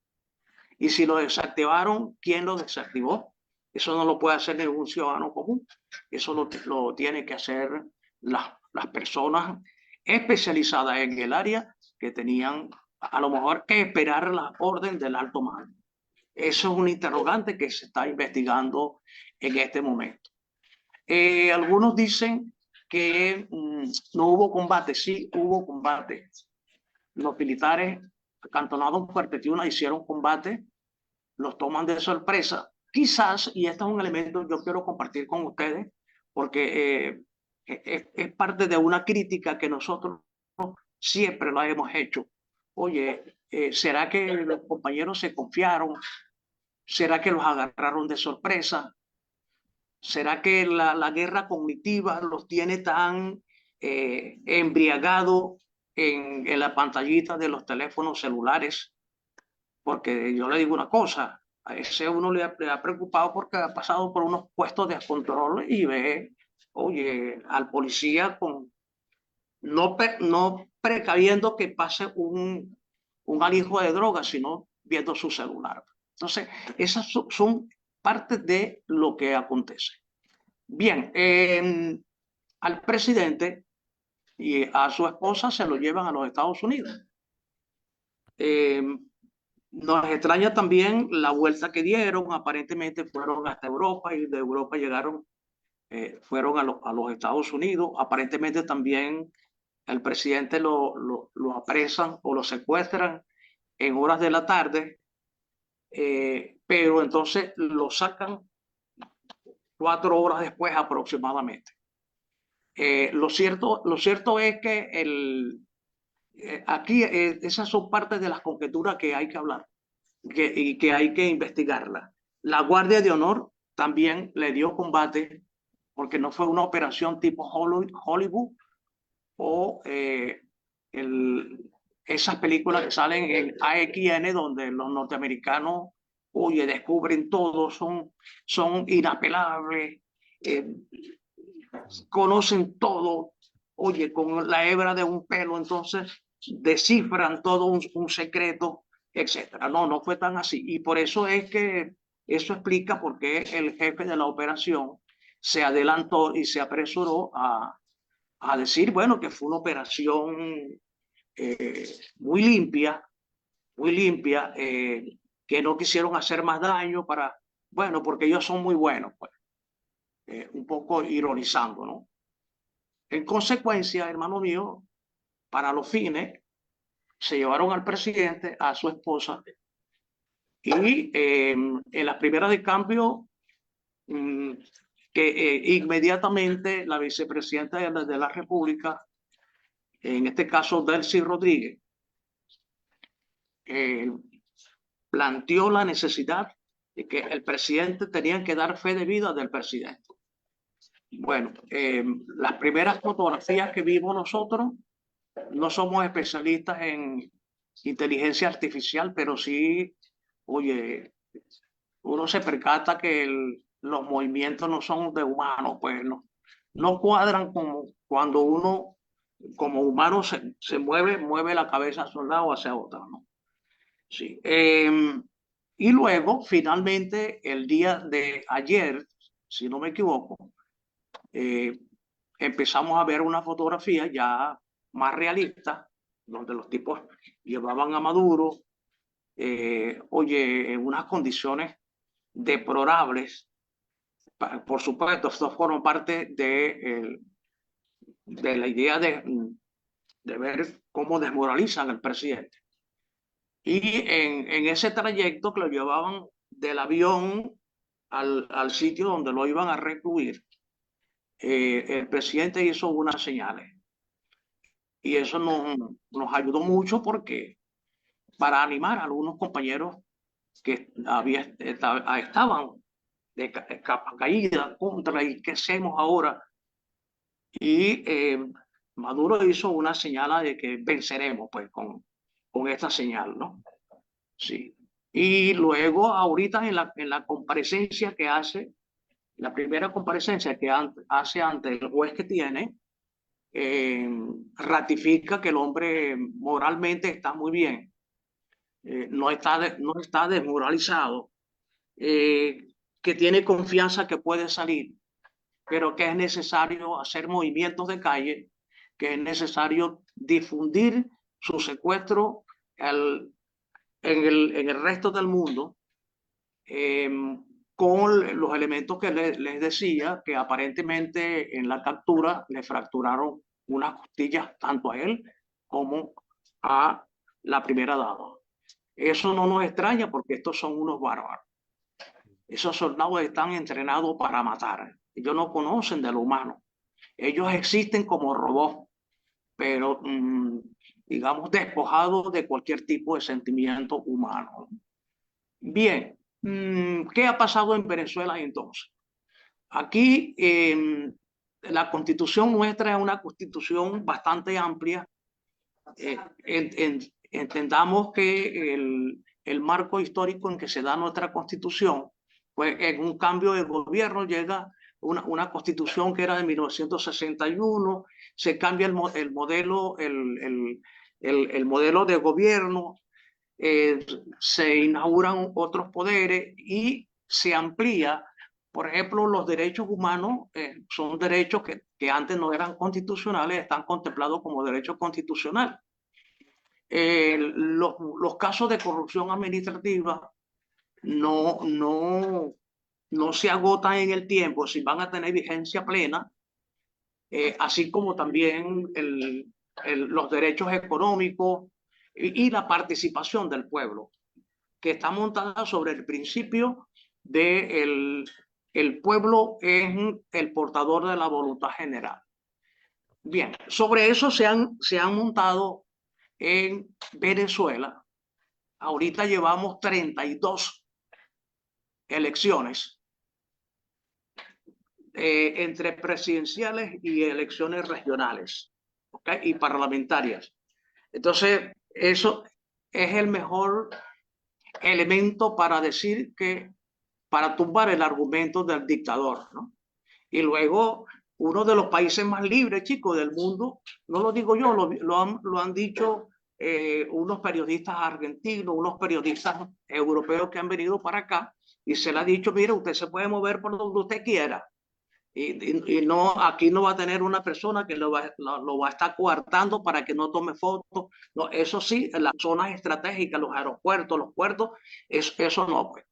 Y si lo desactivaron, ¿quién lo desactivó? Eso no lo puede hacer ningún ciudadano común. Eso lo tiene que hacer las personas especializadas en el área que tenían a lo mejor que esperar la orden del alto mando. Eso es un interrogante que se está investigando en este momento. Algunos dicen que no hubo combate. Sí, hubo combate. Los militares acantonados en Fuerte Tiuna hicieron combate, los toman de sorpresa. Quizás, y este es un elemento que yo quiero compartir con ustedes, porque es parte de una crítica que nosotros siempre lo hemos hecho. Oye, ¿será que los compañeros se confiaron? ¿Será que los agarraron de sorpresa? ¿Será que la guerra cognitiva los tiene tan embriagados en la pantallita de los teléfonos celulares? Porque yo le digo una cosa, a ese uno le ha preocupado porque ha pasado por unos puestos de control y ve, oye, al policía no precaviendo que pase un alijo de droga, sino viendo su celular. Entonces, esas son parte de lo que acontece. Bien, al presidente y a su esposa se lo llevan a los Estados Unidos. Nos extraña también la vuelta que dieron, aparentemente fueron hasta Europa y de Europa llegaron, fueron a los Estados Unidos, aparentemente también el presidente lo apresan o lo secuestran en horas de la tarde, pero entonces lo sacan 4 horas después aproximadamente. Lo cierto es que aquí esas son partes de las conjeturas que hay que hablar y que hay que investigarlas. La Guardia de Honor también le dio combate porque no fue una operación tipo Hollywood o esas películas que salen en AXN donde los norteamericanos, oye, descubren todo, son inapelables, conocen todo, oye, con la hebra de un pelo, entonces descifran todo un secreto, etcétera. No fue tan así. Y por eso es que eso explica por qué el jefe de la operación se adelantó y se apresuró a decir, bueno, que fue una operación muy limpia, que no quisieron hacer más daño bueno, porque ellos son muy buenos, pues, un poco ironizando, ¿no? En consecuencia, hermano mío, para los fines, se llevaron al presidente, a su esposa, y en la primera de cambio, que inmediatamente la vicepresidenta de la República, en este caso Delcy Rodríguez, planteó la necesidad de que el presidente tenía que dar fe de vida del presidente. Bueno, las primeras fotografías que vimos nosotros, no somos especialistas en inteligencia artificial, pero sí, oye, uno se percata que los movimientos no son de humanos, pues no cuadran como cuando uno como humano se mueve la cabeza hacia un lado o hacia otro, ¿no? Sí. Y luego, finalmente, el día de ayer, si no me equivoco, empezamos a ver una fotografía ya más realista, donde los tipos llevaban a Maduro, oye, en unas condiciones deplorables. Por supuesto, estos fueron parte de la idea de ver cómo desmoralizan al presidente. Y en ese trayecto que lo llevaban del avión al sitio donde lo iban a recluir, el presidente hizo unas señales. Y eso nos ayudó mucho porque para animar a algunos compañeros que estaban de capa caída contra y qué hacemos ahora. Y Maduro hizo una señal de que venceremos pues con esta señal, ¿no? Sí. Y luego ahorita en la comparecencia que hace, la primera comparecencia que hace ante el juez que tiene, ratifica que el hombre moralmente está muy bien, no está desmoralizado, que tiene confianza que puede salir, pero que es necesario hacer movimientos de calle, que es necesario difundir su secuestro en el resto del mundo, con los elementos que les decía, que aparentemente en la captura le fracturaron unas costillas tanto a él como a la primera dama. Eso no nos extraña porque estos son unos bárbaros. Esos soldados están entrenados para matar. Ellos no conocen de lo humano. Ellos existen como robots, pero digamos despojados de cualquier tipo de sentimiento humano. Bien, ¿qué ha pasado en Venezuela entonces? Aquí la constitución nuestra es una constitución bastante amplia. Entendamos que el marco histórico en que se da nuestra constitución, pues en un cambio de gobierno llega una constitución que era de 1961, se cambia el modelo de gobierno, se inauguran otros poderes y se amplía. Por ejemplo, los derechos humanos son derechos que antes no eran constitucionales, están contemplados como derechos constitucionales. Los casos de corrupción administrativa no se agotan en el tiempo, si van a tener vigencia plena, así como también los derechos económicos y la participación del pueblo, que está montada sobre el principio de el pueblo es el portador de la voluntad general. Bien, sobre eso se han montado en Venezuela. Ahorita llevamos 32 elecciones entre presidenciales y elecciones regionales, ¿okay? Y parlamentarias. Entonces, eso es el mejor elemento para decir que, para tumbar el argumento del dictador, ¿no? Y luego, uno de los países más libres, chicos, del mundo, no lo digo yo, lo han dicho unos periodistas argentinos, unos periodistas europeos que han venido para acá, y se le ha dicho, mire, usted se puede mover por donde usted quiera, y no, aquí no va a tener una persona que lo va a estar coartando para que no tome fotos. No, eso sí, en las zonas estratégicas, los aeropuertos, los puertos, eso no, pues.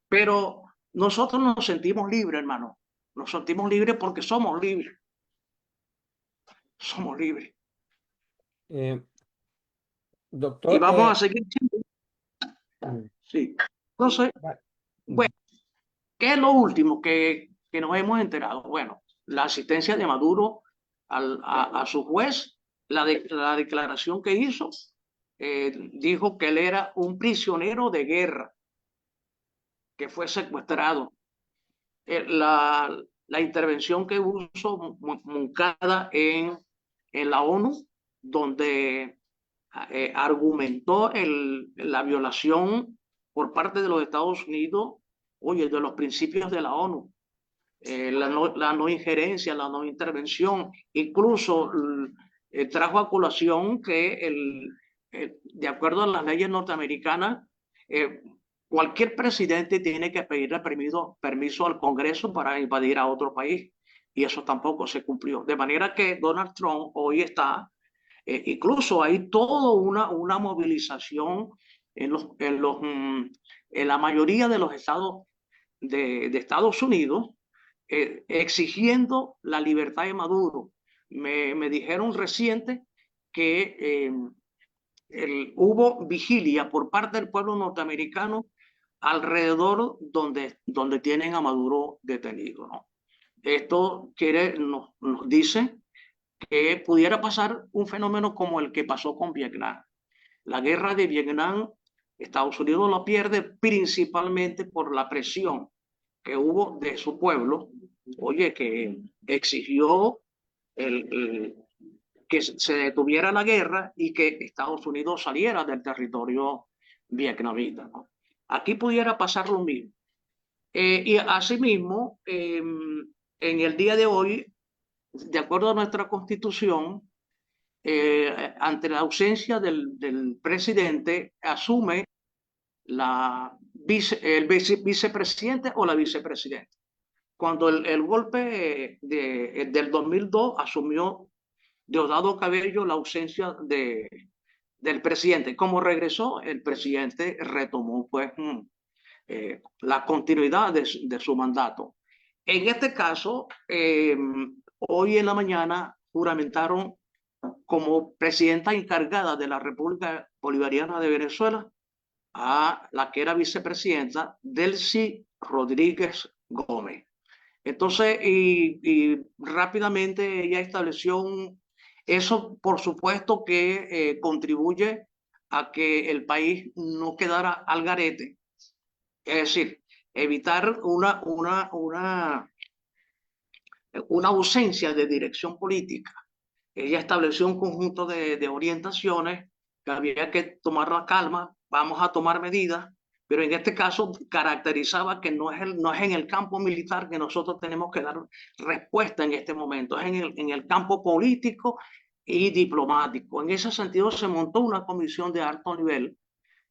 Pero nosotros nos sentimos libres, hermano. Nos sentimos libres porque somos libres. Somos libres. Doctor. Y vamos a seguir. Sí. Entonces, bueno, ¿qué es lo último que nos hemos enterado? Bueno, la asistencia de Maduro a su juez, la declaración que hizo, dijo que él era un prisionero de guerra, que fue secuestrado. La intervención que usó Moncada en la ONU, donde argumentó la violación por parte de los Estados Unidos, oye, de los principios de la ONU, la no injerencia, la no intervención, incluso trajo a colación que de acuerdo a las leyes norteamericanas, cualquier presidente tiene que pedirle permiso al Congreso para invadir a otro país, y eso tampoco se cumplió. De manera que Donald Trump hoy está, incluso hay toda una movilización en la mayoría de los estados de Estados Unidos, exigiendo la libertad de Maduro. Me dijeron reciente que hubo vigilia por parte del pueblo norteamericano alrededor donde tienen a Maduro detenido, ¿no? Esto nos dice que pudiera pasar un fenómeno como el que pasó con Vietnam. La guerra de Vietnam, Estados Unidos lo pierde principalmente por la presión que hubo de su pueblo, oye, que exigió que se detuviera la guerra y que Estados Unidos saliera del territorio vietnamita, ¿no? Aquí pudiera pasar lo mismo. Y asimismo, en el día de hoy, de acuerdo a nuestra Constitución, ante la ausencia del presidente, asume el vicepresidente o la vicepresidenta. Cuando el golpe del 2002 asumió Diosdado Cabello la ausencia del presidente. Como regresó, el presidente retomó pues la continuidad de su mandato. En este caso, hoy en la mañana juramentaron como presidenta encargada de la República Bolivariana de Venezuela a la que era vicepresidenta, Delcy Rodríguez Gómez. Entonces, y rápidamente ella estableció eso, por supuesto, que contribuye a que el país no quedara al garete. Es decir, evitar una ausencia de dirección política. Ella estableció un conjunto de orientaciones que había que tomar la calma, vamos a tomar medidas, pero en este caso caracterizaba que no es en el campo militar que nosotros tenemos que dar respuesta en este momento, es en el campo político y diplomático. En ese sentido se montó una comisión de alto nivel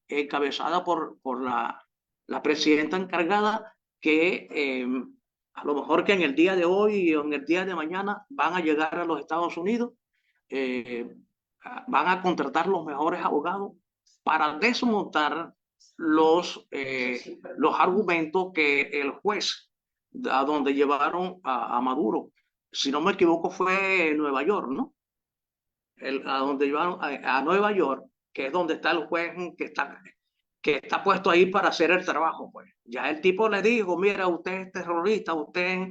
encabezada por la presidenta encargada, que a lo mejor que en el día de hoy o en el día de mañana van a llegar a los Estados Unidos, van a contratar los mejores abogados para desmontar los argumentos que el juez a donde llevaron a Maduro, si no me equivoco fue en Nueva York, ¿no? a donde llevaron a Nueva York, que es donde está el juez que está puesto ahí para hacer el trabajo, pues. Ya el tipo le dijo, mira, usted es terrorista, usted es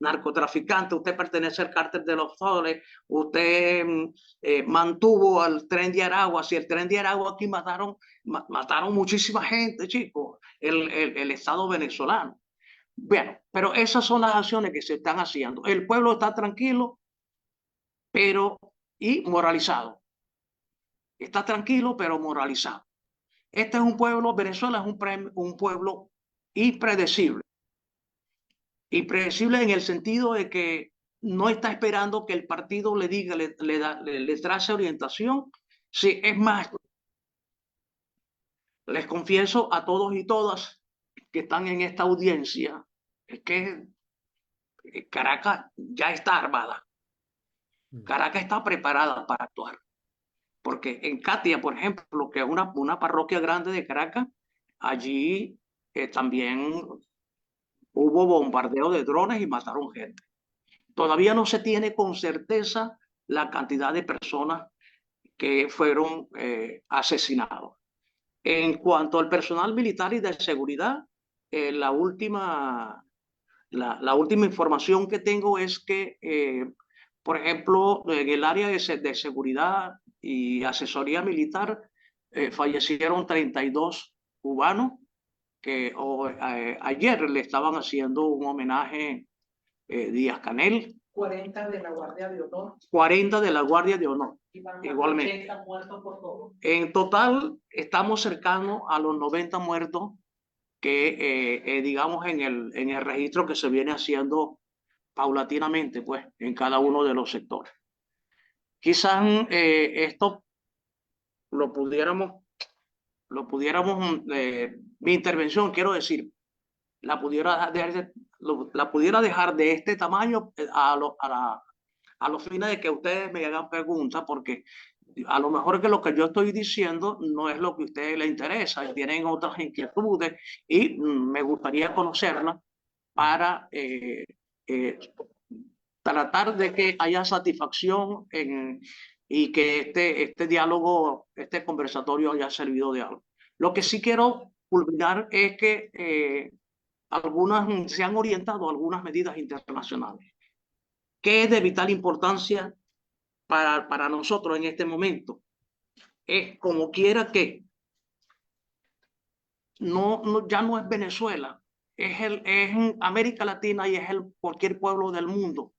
narcotraficante, usted pertenece al cártel de los soles, usted mantuvo al Tren de Aragua. Si el Tren de Aragua aquí mataron muchísima gente, chicos, el Estado venezolano. Bueno, pero esas son las acciones que se están haciendo. El pueblo está tranquilo, pero y moralizado. Está tranquilo, pero moralizado. Este es un pueblo, Venezuela es un pueblo impredecible. Impredecible en el sentido de que no está esperando que el partido le diga, le trace orientación. Sí, es más, les confieso a todos y todas que están en esta audiencia, es que Caracas ya está armada. Caracas está preparada para actuar. Porque en Catia, por ejemplo, que es una parroquia grande de Caracas, allí también hubo bombardeo de drones y mataron gente. Todavía no se tiene con certeza la cantidad de personas que fueron asesinados. En cuanto al personal militar y de seguridad, la última información que tengo es que, por ejemplo, en el área de seguridad y asesoría militar, fallecieron 32 cubanos que ayer le estaban haciendo un homenaje Díaz Canel. 40 de la Guardia de Honor. 40 de la Guardia de Honor. Igualmente. 80 muertos por todo. En total, estamos cercanos a los 90 muertos que, digamos, en el registro que se viene haciendo paulatinamente, pues, en cada uno de los sectores. Quizás esto lo pudiéramos, mi intervención, quiero decir, la pudiera dejar de este tamaño a los fines de que ustedes me hagan preguntas, porque a lo mejor que lo que yo estoy diciendo no es lo que a ustedes les interesa, tienen otras inquietudes y me gustaría conocerlas para tratar de que haya satisfacción y que este diálogo, este conversatorio haya servido de algo. Lo que sí quiero culminar es que se han orientado a algunas medidas internacionales, que es de vital importancia para nosotros en este momento. Es como quiera que ya no es Venezuela, es América Latina y es cualquier pueblo del mundo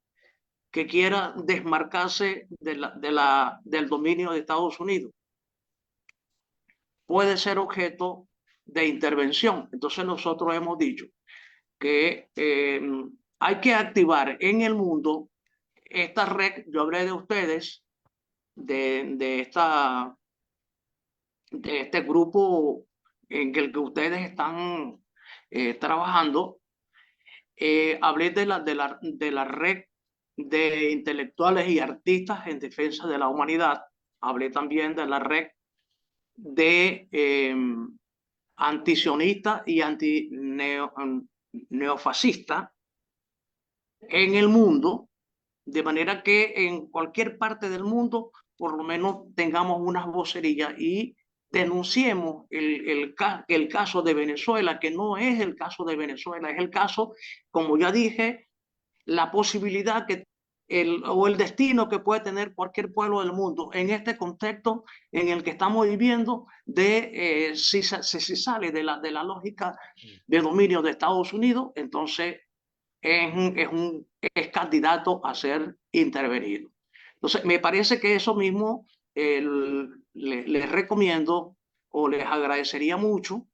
que quiera desmarcarse del dominio de Estados Unidos. Puede ser objeto de intervención. Entonces nosotros hemos dicho que hay que activar en el mundo esta red. Yo hablé de ustedes, de este grupo en el que ustedes están trabajando. Hablé de la red de intelectuales y artistas en defensa de la humanidad. Hablé también de la red de antisionistas y neofascistas en el mundo, de manera que en cualquier parte del mundo por lo menos tengamos unas vocerías y denunciemos el caso de Venezuela, que no es el caso de Venezuela, es el caso, como ya dije, la posibilidad o el destino que puede tener cualquier pueblo del mundo en este contexto en el que estamos viviendo si sale de la lógica de dominio de Estados Unidos, entonces es candidato a ser intervenido. Entonces, me parece que eso mismo les recomiendo o les agradecería mucho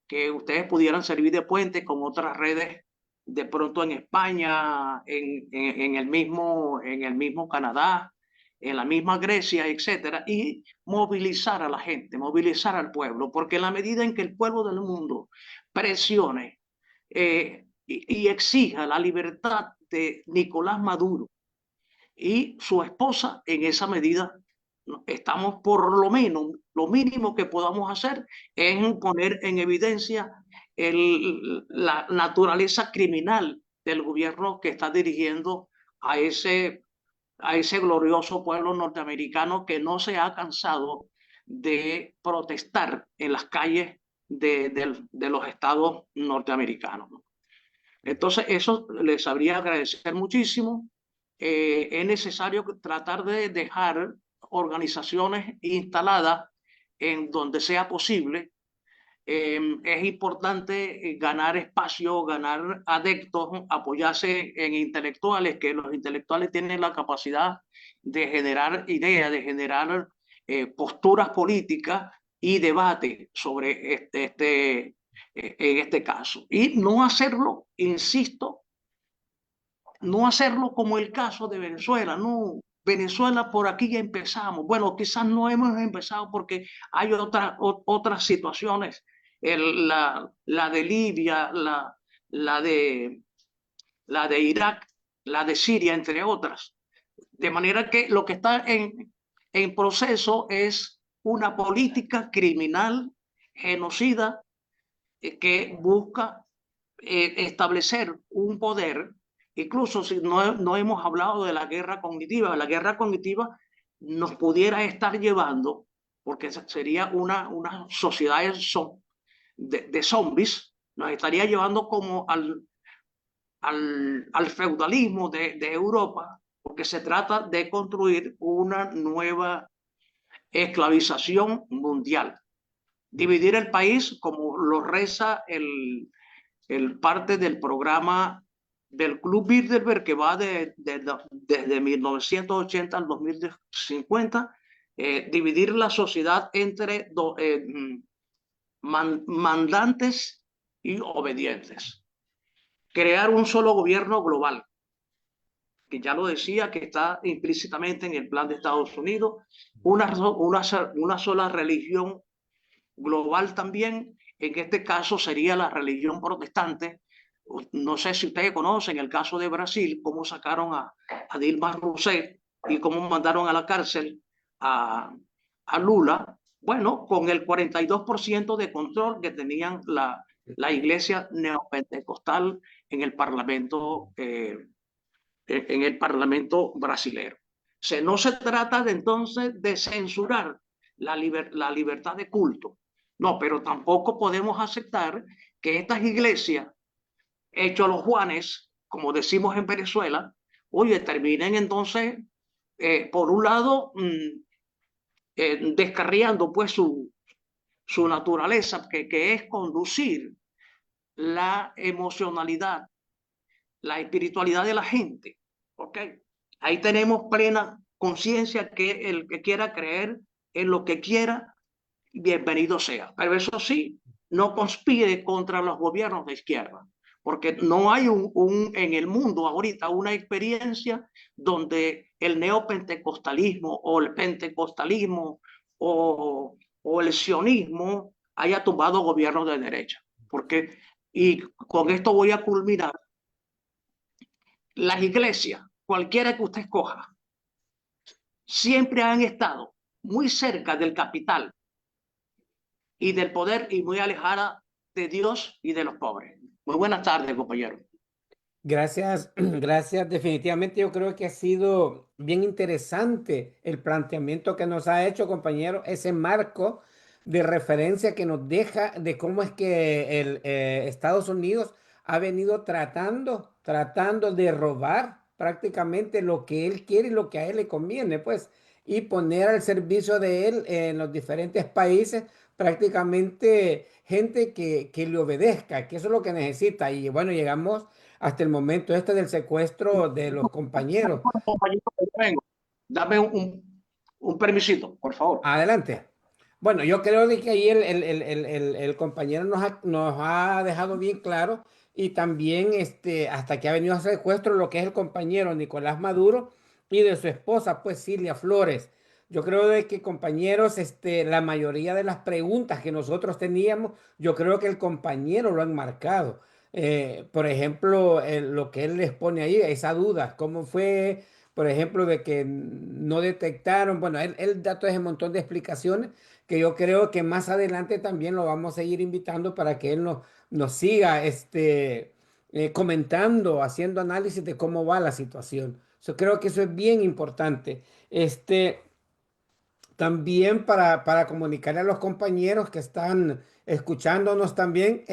que ustedes pudieran servir de puente con otras redes de pronto en España, en el mismo Canadá, en la misma Grecia, etcétera, y movilizar a la gente, movilizar al pueblo, porque en la medida en que el pueblo del mundo presione y exija la libertad de Nicolás Maduro y su esposa, en esa medida estamos por lo menos, lo mínimo que podamos hacer es poner en evidencia la naturaleza criminal del gobierno que está dirigiendo a ese a ese glorioso pueblo norteamericano que no se ha cansado de protestar en las calles de los estados norteamericanos. Entonces, eso les habría agradecer muchísimo. Es necesario tratar de dejar organizaciones instaladas en donde sea posible. Es importante ganar espacio, ganar adeptos, apoyarse en intelectuales, que los intelectuales tienen la capacidad de generar ideas, de generar posturas políticas y debate sobre en este caso. Y no hacerlo, insisto, no hacerlo como el caso de Venezuela, no. Venezuela, por aquí ya empezamos. Bueno, quizás no hemos empezado porque hay otras situaciones, la de Libia, la de Irak, la de Siria, entre otras. De manera que lo que está en proceso es una política criminal, genocida, que busca establecer un poder. Incluso si no hemos hablado de la guerra cognitiva nos pudiera estar llevando, porque sería una sociedad de zombies, nos estaría llevando como al feudalismo de Europa, porque se trata de construir una nueva esclavización mundial. Dividir el país como lo reza el parte del programa del Club Bilderberg, que va desde 1980 al 2050, dividir la sociedad entre mandantes y obedientes. Crear un solo gobierno global, que ya lo decía, que está implícitamente en el plan de Estados Unidos, una sola religión global también. En este caso sería la religión protestante. No sé si ustedes conocen el caso de Brasil, cómo sacaron a Dilma Rousseff y cómo mandaron a la cárcel a Lula. Bueno, con el 42% de control que tenían la iglesia neopentecostal en el parlamento brasileño. No se trata de entonces de censurar la libertad de culto. No, pero tampoco podemos aceptar que estas iglesias, hechos los Juanes, como decimos en Venezuela, oye, terminen entonces, por un lado, descarriando pues su naturaleza, que es conducir la emocionalidad, la espiritualidad de la gente. ¿Ok? Ahí tenemos plena conciencia que el que quiera creer en lo que quiera, bienvenido sea. Pero eso sí, no conspire contra los gobiernos de izquierda, porque no hay en el mundo ahorita una experiencia donde el neopentecostalismo o el pentecostalismo o el sionismo haya tumbado gobiernos de derecha. Porque, y con esto voy a culminar, las iglesias, cualquiera que usted escoja, siempre han estado muy cerca del capital y del poder y muy alejada de Dios y de los pobres. Muy buenas tardes, compañero. Gracias, gracias. Definitivamente yo creo que ha sido bien interesante el planteamiento que nos ha hecho, compañero, ese marco de referencia que nos deja de cómo es que Estados Unidos ha venido tratando de robar prácticamente lo que él quiere y lo que a él le conviene, pues, y poner al servicio de él en los diferentes países prácticamente gente que le obedezca, que eso es lo que necesita. Y bueno, llegamos hasta el momento este del secuestro de los compañeros. Dame un permisito, por favor. Adelante. Bueno, yo creo de que ahí el compañero nos ha dejado bien claro y también hasta que ha venido a secuestro lo que es el compañero Nicolás Maduro y de su esposa, pues Cilia Flores. Yo creo de que compañeros, la mayoría de las preguntas que nosotros teníamos, yo creo que el compañero lo han marcado. Por ejemplo, lo que él les pone ahí, esa duda, ¿cómo fue? Por ejemplo, de que no detectaron, bueno, él da todo ese montón de explicaciones que yo creo que más adelante también lo vamos a seguir invitando para que él nos siga comentando, haciendo análisis de cómo va la situación. Creo que eso es bien importante. También para comunicarle a los compañeros que están escuchándonos también,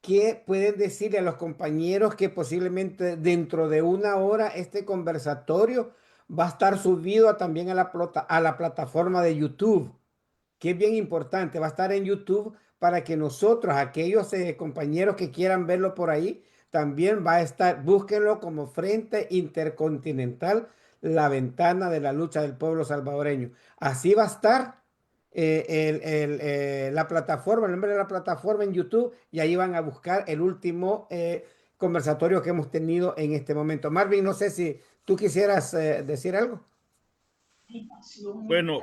que pueden decirle a los compañeros que posiblemente dentro de una hora este conversatorio va a estar subido también a a la plataforma de YouTube, que es bien importante, va a estar en YouTube para que nosotros, aquellos compañeros que quieran verlo por ahí, también va a estar, búsquenlo como Frente Intercontinental, la ventana de la lucha del pueblo salvadoreño. Así va a estar la plataforma, el nombre de la plataforma en YouTube, y ahí van a buscar el último conversatorio que hemos tenido en este momento. Marvin, no sé si tú quisieras decir algo. Bueno,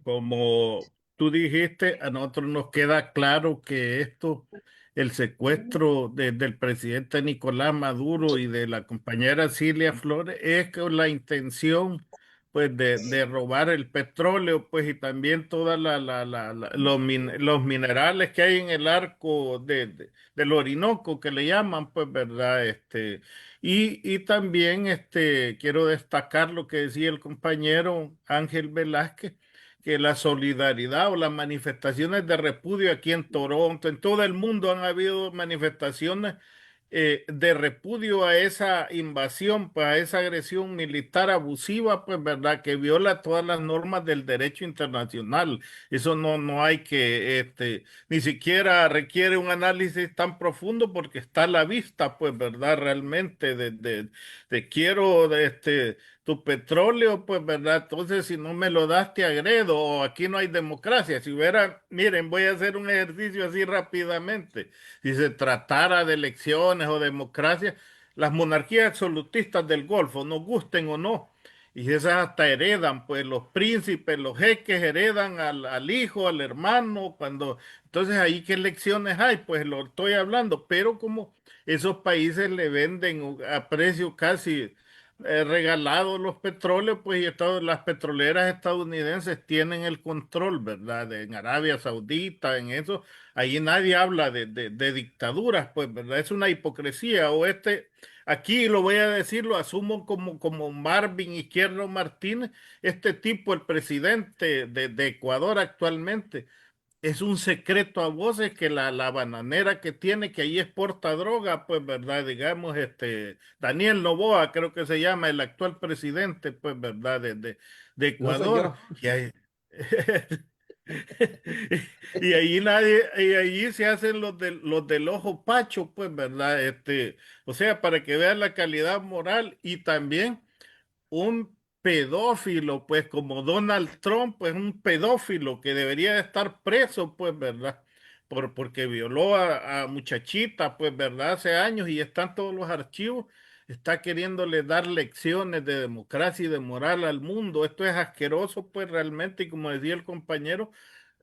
como tú dijiste, a nosotros nos queda claro que el secuestro del presidente Nicolás Maduro y de la compañera Cilia Flores es con la intención, pues, de robar el petróleo, pues, y también todos los minerales que hay en el arco del Orinoco, que le llaman, pues, ¿verdad? Y también quiero destacar lo que decía el compañero Ángel Velázquez, que la solidaridad o las manifestaciones de repudio aquí en Toronto, en todo el mundo han habido manifestaciones de repudio a esa invasión, pues a esa agresión militar abusiva, pues verdad, que viola todas las normas del derecho internacional. Eso no hay que, ni siquiera requiere un análisis tan profundo porque está a la vista, pues verdad, realmente de quiero tu petróleo, pues verdad, entonces si no me lo das te agredo, o aquí no hay democracia. Si hubiera, miren, voy a hacer un ejercicio así rápidamente. Si se tratara de elecciones o democracia, las monarquías absolutistas del Golfo, nos gusten o no, y esas hasta heredan, pues los príncipes, los jeques heredan al hijo, al hermano, entonces ahí qué elecciones hay, pues lo estoy hablando, pero como esos países le venden a precio casi regalado los petróleos, pues y las petroleras estadounidenses tienen el control, ¿verdad? En Arabia Saudita, en eso, ahí nadie habla de dictaduras, pues, ¿verdad? Es una hipocresía, aquí lo voy a decir, lo asumo como Marvin Izquierdo Martínez, este tipo, el presidente de Ecuador actualmente, es un secreto a voces que la bananera que tiene, que ahí exporta droga, pues, ¿verdad? Digamos, Daniel Noboa, creo que se llama, el actual presidente, pues, ¿verdad? De No soy Ecuador. yo. Y ahí, y ahí se hacen los del ojo pacho, pues, ¿verdad? O sea, para que vean la calidad moral y también un pedófilo, pues como Donald Trump, pues un pedófilo que debería de estar preso, pues, ¿verdad? Porque violó a muchachita, pues, ¿verdad? Hace años y están todos los archivos, está queriéndole dar lecciones de democracia y de moral al mundo. Esto es asqueroso, pues, realmente, y como decía el compañero,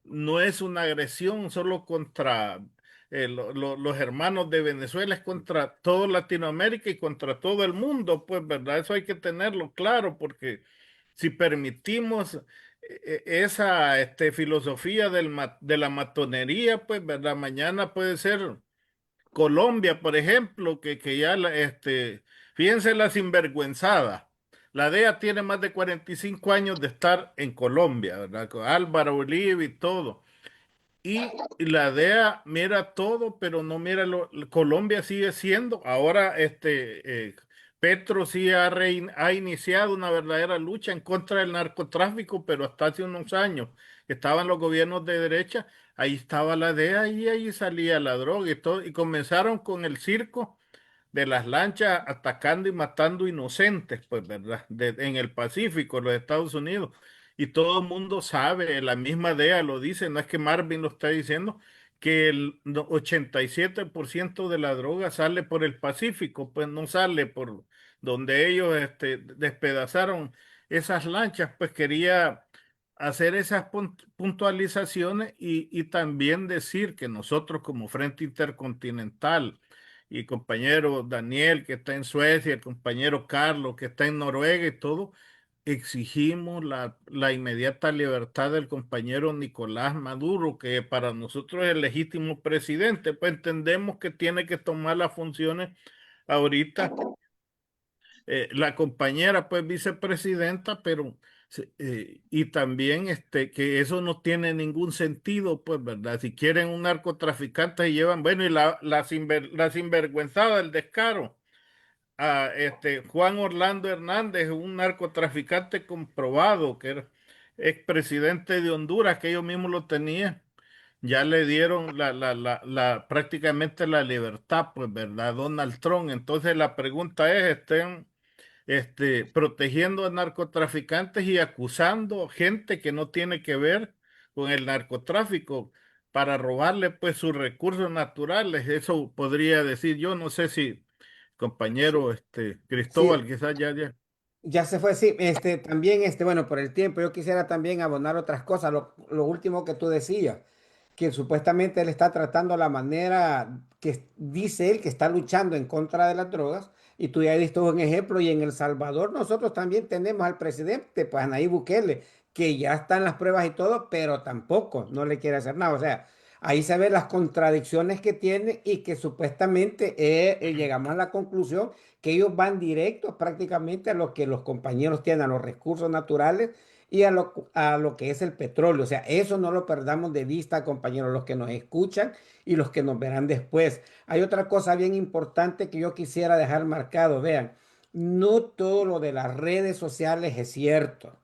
no es una agresión solo contra los hermanos de Venezuela, es contra toda Latinoamérica y contra todo el mundo, pues, ¿verdad? Eso hay que tenerlo claro, porque si permitimos esa filosofía de la matonería, pues, ¿verdad? Mañana puede ser Colombia, por ejemplo, que ya, fíjense la sinvergüenzada. La DEA tiene más de 45 años de estar en Colombia, ¿verdad? Con Álvaro Uribe y todo. Y la DEA mira todo, pero no mira Colombia sigue siendo. Ahora Petro sí ha iniciado una verdadera lucha en contra del narcotráfico, pero hasta hace unos años que estaban los gobiernos de derecha, ahí estaba la DEA y ahí salía la droga y todo. Y comenzaron con el circo de las lanchas atacando y matando inocentes, pues, ¿verdad? En el Pacífico, en los Estados Unidos. Y todo el mundo sabe, la misma DEA lo dice, no es que Marvin lo está diciendo, que el 87% de la droga sale por el Pacífico, pues no sale por donde ellos despedazaron esas lanchas, pues quería hacer esas puntualizaciones y también decir que nosotros como Frente Intercontinental, y compañero Daniel que está en Suecia, el compañero Carlos que está en Noruega y todo, exigimos la inmediata libertad del compañero Nicolás Maduro, que para nosotros es el legítimo presidente, pues entendemos que tiene que tomar las funciones ahorita la compañera pues vicepresidenta, pero y también que eso no tiene ningún sentido, pues, ¿verdad? Si quieren un narcotraficante y llevan, bueno, y la sinvergüenzada, el descaro a Juan Orlando Hernández, un narcotraficante comprobado, que era expresidente de Honduras, que ellos mismos lo tenían. Ya le dieron prácticamente la libertad, pues, ¿verdad? Donald Trump. Entonces la pregunta es, ¿estén protegiendo a narcotraficantes y acusando gente que no tiene que ver con el narcotráfico para robarle, pues, sus recursos naturales? Eso podría decir yo, no sé si Sí, compañero sí, Cristóbal, quizás ya. ya se fue, sí, también, bueno, por el tiempo, yo quisiera también abonar otras cosas, lo último que tú decías, que supuestamente él está tratando la manera que dice él que está luchando en contra de las drogas, y tú ya diste un ejemplo, y en El Salvador nosotros también tenemos al presidente, pues Nayib Bukele, que ya están las pruebas y todo, pero tampoco no le quiere hacer nada, o sea, ahí se ven las contradicciones que tiene y que supuestamente llegamos a la conclusión que ellos van directos prácticamente a lo que los compañeros tienen, a los recursos naturales y a lo que es el petróleo. O sea, eso no lo perdamos de vista, compañeros, los que nos escuchan y los que nos verán después. Hay otra cosa bien importante que yo quisiera dejar marcado. Vean, no todo lo de las redes sociales es cierto.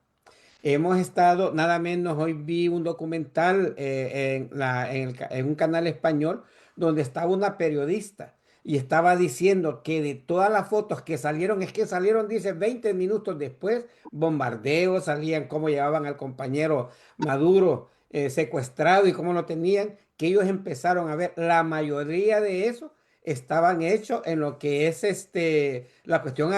Hemos estado, nada menos, hoy vi un documental en un canal español donde estaba una periodista y estaba diciendo que de todas las fotos que salieron, es que salieron, dice, 20 minutos después, bombardeos, salían cómo llevaban al compañero Maduro secuestrado y cómo lo tenían, que ellos empezaron a ver, la mayoría de eso estaban hechos en lo que es la cuestión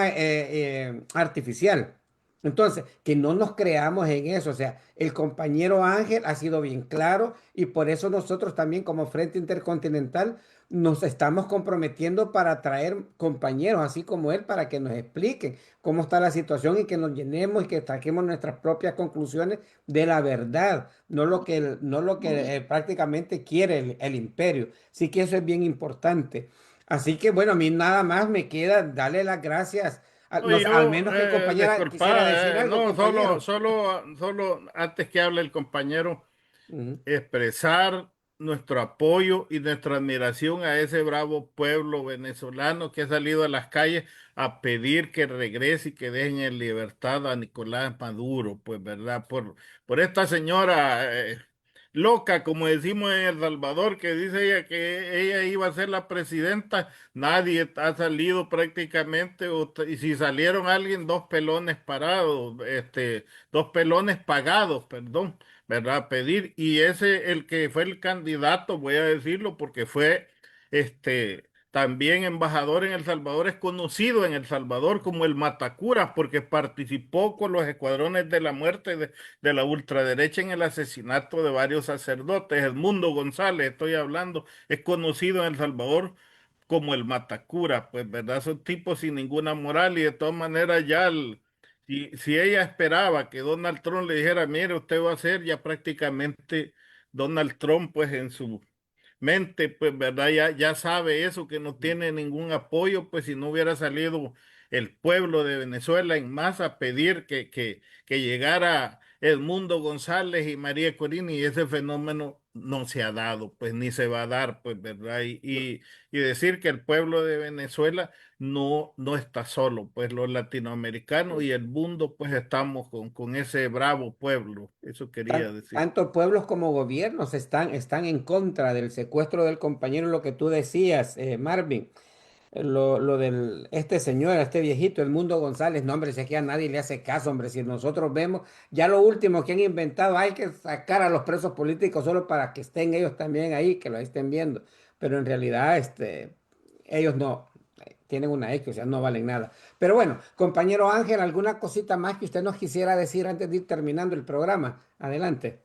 artificial. Entonces, que no nos creamos en eso. O sea, el compañero Ángel ha sido bien claro y por eso nosotros también como Frente Intercontinental nos estamos comprometiendo para traer compañeros así como él para que nos expliquen cómo está la situación y que nos llenemos y que saquemos nuestras propias conclusiones de la verdad, no lo que prácticamente quiere el imperio. Sí que eso es bien importante. Así que bueno, a mí nada más me queda darle las gracias. No, No sé, al yo, menos que compañera quisiera decir disculpa, algo, no, compañero. solo antes que hable el compañero, Ujú. expresar nuestro apoyo y nuestra admiración a ese bravo pueblo venezolano que ha salido a las calles a pedir que regrese y que dejen en libertad a Nicolás Maduro, pues, ¿verdad? Por esta señora loca, como decimos en El Salvador, que dice ella que ella iba a ser la presidenta. Nadie ha salido prácticamente, y si salieron alguien, dos pelones parados, dos pelones pagados, perdón, ¿verdad? Pedir, y ese, el que fue el candidato, voy a decirlo, porque fue también embajador en El Salvador, es conocido en El Salvador como el Matacuras, porque participó con los escuadrones de la muerte de la ultraderecha en el asesinato de varios sacerdotes. Edmundo González, estoy hablando, es conocido en El Salvador como el Matacura, pues, ¿verdad? Son tipos sin ninguna moral y de todas maneras ya, si ella esperaba que Donald Trump le dijera, mire, usted va a ser ya prácticamente Donald Trump, pues en su mente, pues, ¿verdad? Ya sabe eso, que no tiene ningún apoyo, pues si no hubiera salido el pueblo de Venezuela en masa a pedir que llegara Edmundo González y María Corina, y ese fenómeno no se ha dado, pues ni se va a dar, pues, ¿verdad? Y decir que el pueblo de Venezuela no está solo, pues los latinoamericanos y el mundo, pues estamos con ese bravo pueblo, eso quería decir. Tanto pueblos como gobiernos están en contra del secuestro del compañero, lo que tú decías, Marvin. Lo del este señor, este viejito, el Mundo González, no, hombre, si aquí a nadie le hace caso, hombre, si nosotros vemos, ya lo último que han inventado, hay que sacar a los presos políticos solo para que estén ellos también ahí, que lo estén viendo, pero en realidad, ellos no, tienen una X, o sea, no valen nada. Pero bueno, compañero Ángel, ¿alguna cosita más que usted nos quisiera decir antes de ir terminando el programa? Adelante.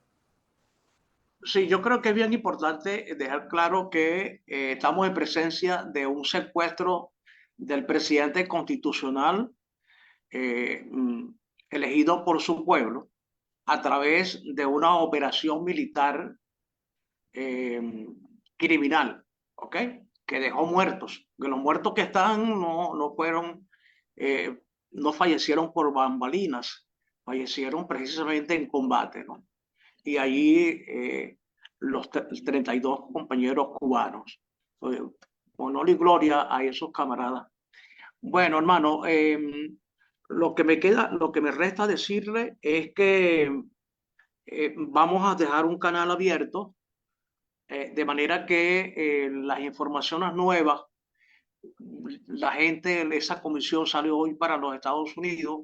Sí, yo creo que es bien importante dejar claro que estamos en presencia de un secuestro del presidente constitucional eh, mm, elegido por su pueblo a través de una operación militar eh, criminal, ¿ok? Que dejó muertos. Que los muertos que están no fueron no fallecieron por bambalinas, fallecieron precisamente en combate, ¿no? Y allí los 32 compañeros cubanos. Honor y gloria a esos camaradas. Bueno, hermano, lo que me resta decirle es que vamos a dejar un canal abierto de manera que las informaciones nuevas, la gente, esa comisión salió hoy para los Estados Unidos.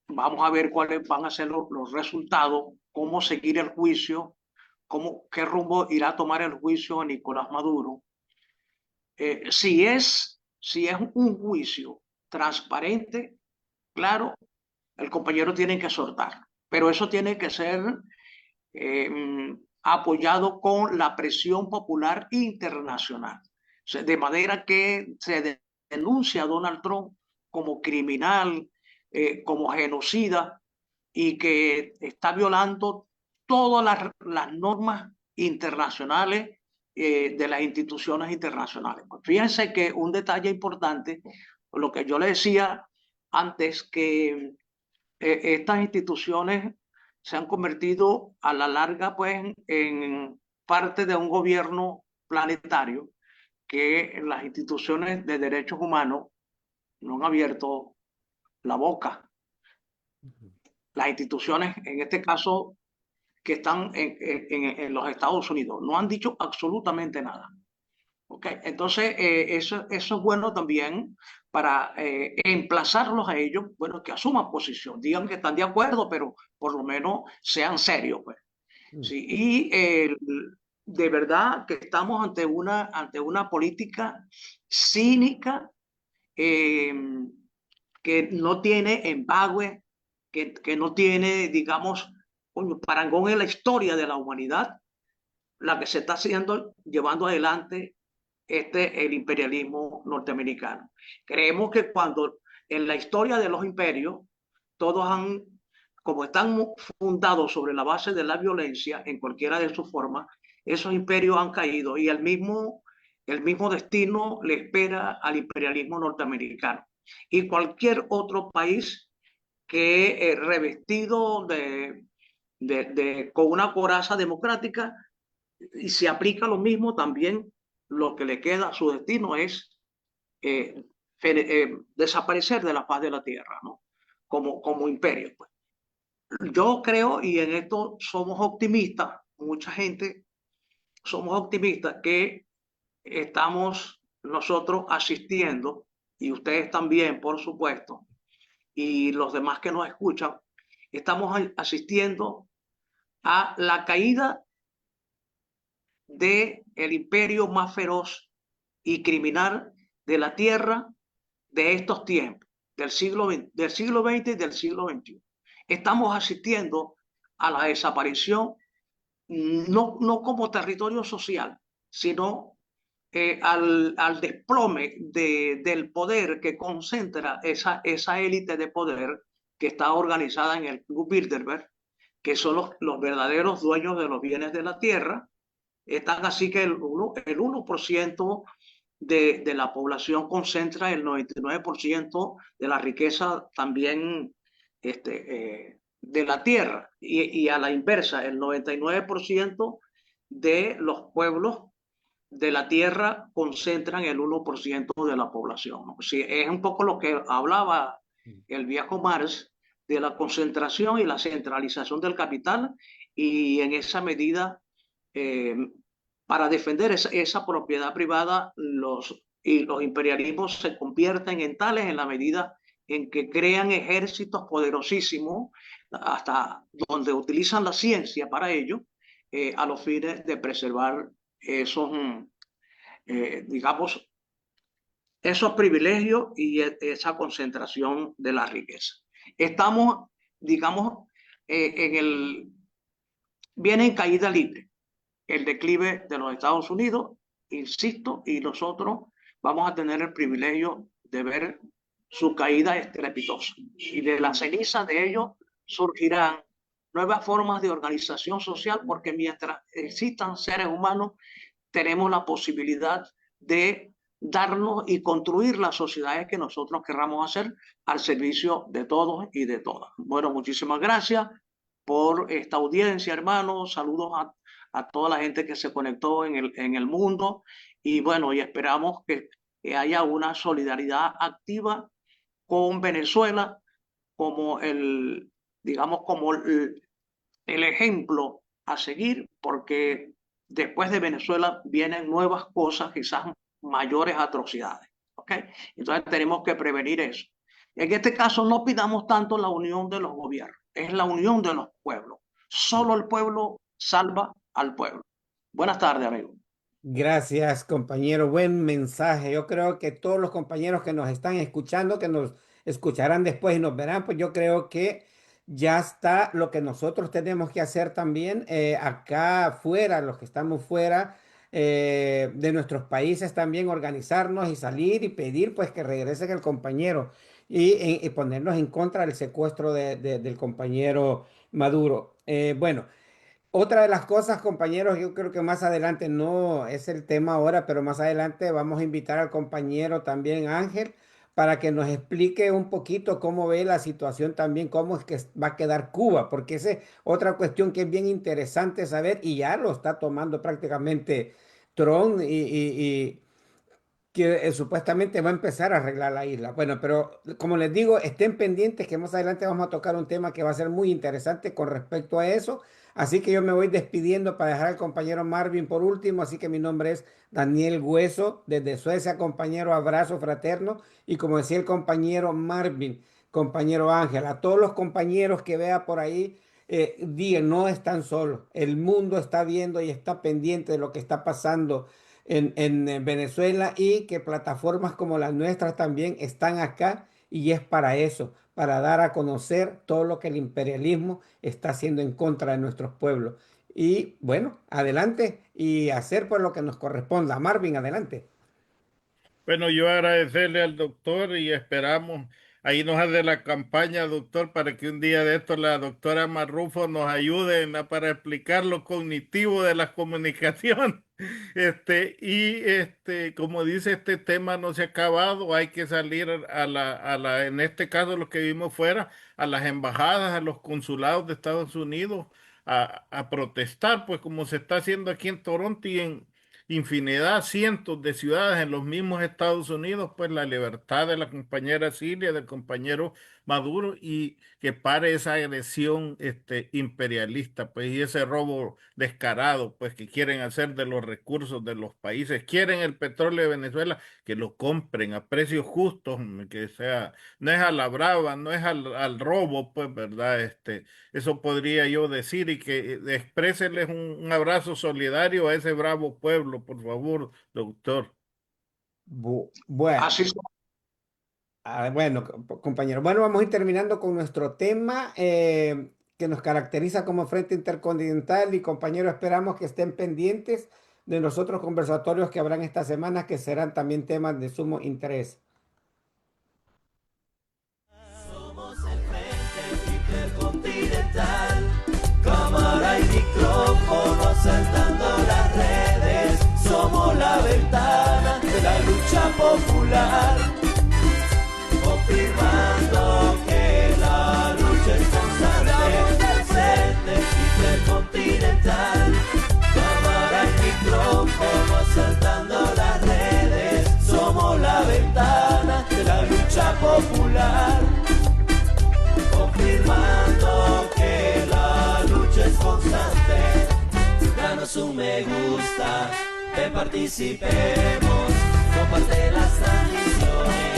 Vamos a ver cuáles van a ser los resultados, cómo seguir el juicio, qué rumbo irá a tomar el juicio a Nicolás Maduro. Si es un juicio transparente, claro, el compañero tiene que soltar, pero eso tiene que ser apoyado con la presión popular internacional, de manera que se denuncia a Donald Trump como criminal, como genocida, y que está violando todas las normas internacionales de las instituciones internacionales. Fíjense que un detalle importante, lo que yo le decía antes, que estas instituciones se han convertido a la larga pues en parte de un gobierno planetario, que las instituciones de derechos humanos no han abierto la boca. Las instituciones, en este caso, que están en los Estados Unidos, no han dicho absolutamente nada. ¿Okay? Entonces, eso es bueno también para emplazarlos a ellos, bueno, que asuman posición, digan que están de acuerdo, pero por lo menos sean serios. Pues. Sí, y de verdad que estamos ante una política cínica que no tiene embague, que no tiene, digamos, un parangón en la historia de la humanidad, la que se está llevando adelante el imperialismo norteamericano. Creemos que cuando en la historia de los imperios, todos como están fundados sobre la base de la violencia en cualquiera de sus formas, esos imperios han caído y el mismo destino le espera al imperialismo norteamericano. Y cualquier otro país que revestido con una coraza democrática, y se aplica lo mismo también, lo que le queda a su destino es desaparecer de la faz de la tierra, ¿no? Como imperio. Pues. Yo creo, y en esto somos optimistas, mucha gente somos optimistas, que estamos nosotros asistiendo, y ustedes también, por supuesto, y los demás que nos escuchan, estamos asistiendo a la caída del imperio más feroz y criminal de la tierra de estos tiempos, del siglo XX y del siglo XXI. Estamos asistiendo a la desaparición, no como territorio social, sino al desplome del poder que concentra esa élite de poder que está organizada en el Club Bilderberg, que son los verdaderos dueños de los bienes de la tierra. Están así que el 1% de la población concentra el 99% de la riqueza también de la tierra, y a la inversa, el 99% de los pueblos de la tierra concentran el 1% de la población, ¿no? Sí, es un poco lo que hablaba el viejo Marx de la concentración y la centralización del capital, y en esa medida para defender esa propiedad privada, los imperialismos se convierten en tales en la medida en que crean ejércitos poderosísimos, hasta donde utilizan la ciencia para ello, a los fines de preservar esos, digamos, esos privilegios y esa concentración de la riqueza. Estamos, digamos, viene en caída libre el declive de los Estados Unidos, insisto, y nosotros vamos a tener el privilegio de ver su caída estrepitosa. Y de la ceniza de ellos surgirán nuevas formas de organización social, porque mientras existan seres humanos, tenemos la posibilidad de darnos y construir las sociedades que nosotros querramos hacer al servicio de todos y de todas. Bueno, muchísimas gracias por esta audiencia, hermanos. Saludos a toda la gente que se conectó en el mundo. Y bueno, y esperamos que haya una solidaridad activa con Venezuela como digamos, como el ejemplo a seguir, porque después de Venezuela vienen nuevas cosas, quizás mayores atrocidades. ¿Ok? Entonces tenemos que prevenir eso. En este caso no pidamos tanto la unión de los gobiernos, es la unión de los pueblos. Solo el pueblo salva al pueblo. Buenas tardes, amigos. Gracias, compañero. Buen mensaje. Yo creo que todos los compañeros que nos están escuchando, que nos escucharán después y nos verán, pues yo creo que ya está lo que nosotros tenemos que hacer también acá fuera, los que estamos fuera de nuestros países también, organizarnos y salir y pedir pues que regrese el compañero y ponernos en contra del secuestro del compañero Maduro. Bueno. Otra de las cosas, compañeros, yo creo que más adelante no es el tema ahora, pero más adelante vamos a invitar al compañero también Ángel para que nos explique un poquito cómo ve la situación también, cómo es que va a quedar Cuba, porque esa es otra cuestión que es bien interesante saber y ya lo está tomando prácticamente Trump y que supuestamente va a empezar a arreglar la isla. Bueno, pero como les digo, estén pendientes que más adelante vamos a tocar un tema que va a ser muy interesante con respecto a eso. Así que yo me voy despidiendo para dejar al compañero Marvin por último. Así que mi nombre es Daniel Hueso, desde Suecia, compañero, abrazo fraterno. Y como decía el compañero Marvin, compañero Ángel, a todos los compañeros que vea por ahí, digan, no están solos. El mundo está viendo y está pendiente de lo que está pasando en Venezuela y que plataformas como las nuestras también están acá y es para eso, para dar a conocer todo lo que el imperialismo está haciendo en contra de nuestros pueblos. Y bueno, adelante y hacer pues lo que nos corresponda. Marvin, adelante. Bueno, yo agradecerle al doctor y esperamos, ahí nos hace la campaña, doctor, para que un día de esto la doctora Marrufo nos ayude para explicar lo cognitivo de la comunicación. Como dice, este tema no se ha acabado, hay que salir en este caso los que vivimos fuera, a las embajadas, a los consulados de Estados Unidos, a protestar, pues como se está haciendo aquí en Toronto y en infinidad, cientos de ciudades en los mismos Estados Unidos, pues la libertad de la compañera Cilia, del compañero Maduro y que pare esa agresión imperialista, pues y ese robo descarado, pues que quieren hacer de los recursos de los países, quieren el petróleo de Venezuela, que lo compren a precios justos, que sea, no es a la brava, no es al robo, pues, ¿verdad? Eso podría yo decir y que exprésenles un abrazo solidario a ese bravo pueblo, por favor, doctor. Bueno. Así Bueno, compañero. Bueno, vamos a ir terminando con nuestro tema que nos caracteriza como Frente Intercontinental y compañero, esperamos que estén pendientes de los otros conversatorios que habrán esta semana que serán también temas de sumo interés. Somos el Frente Intercontinental, cámara y micrófono saltando las redes. Somos la ventana de la lucha popular, confirmando que la lucha es constante. Frente Intercontinental, cámara y micrófono saltando las redes. Somos la ventana de la lucha popular, confirmando que la lucha es constante. Danos un me gusta, ven participemos, comparte las transmisiones.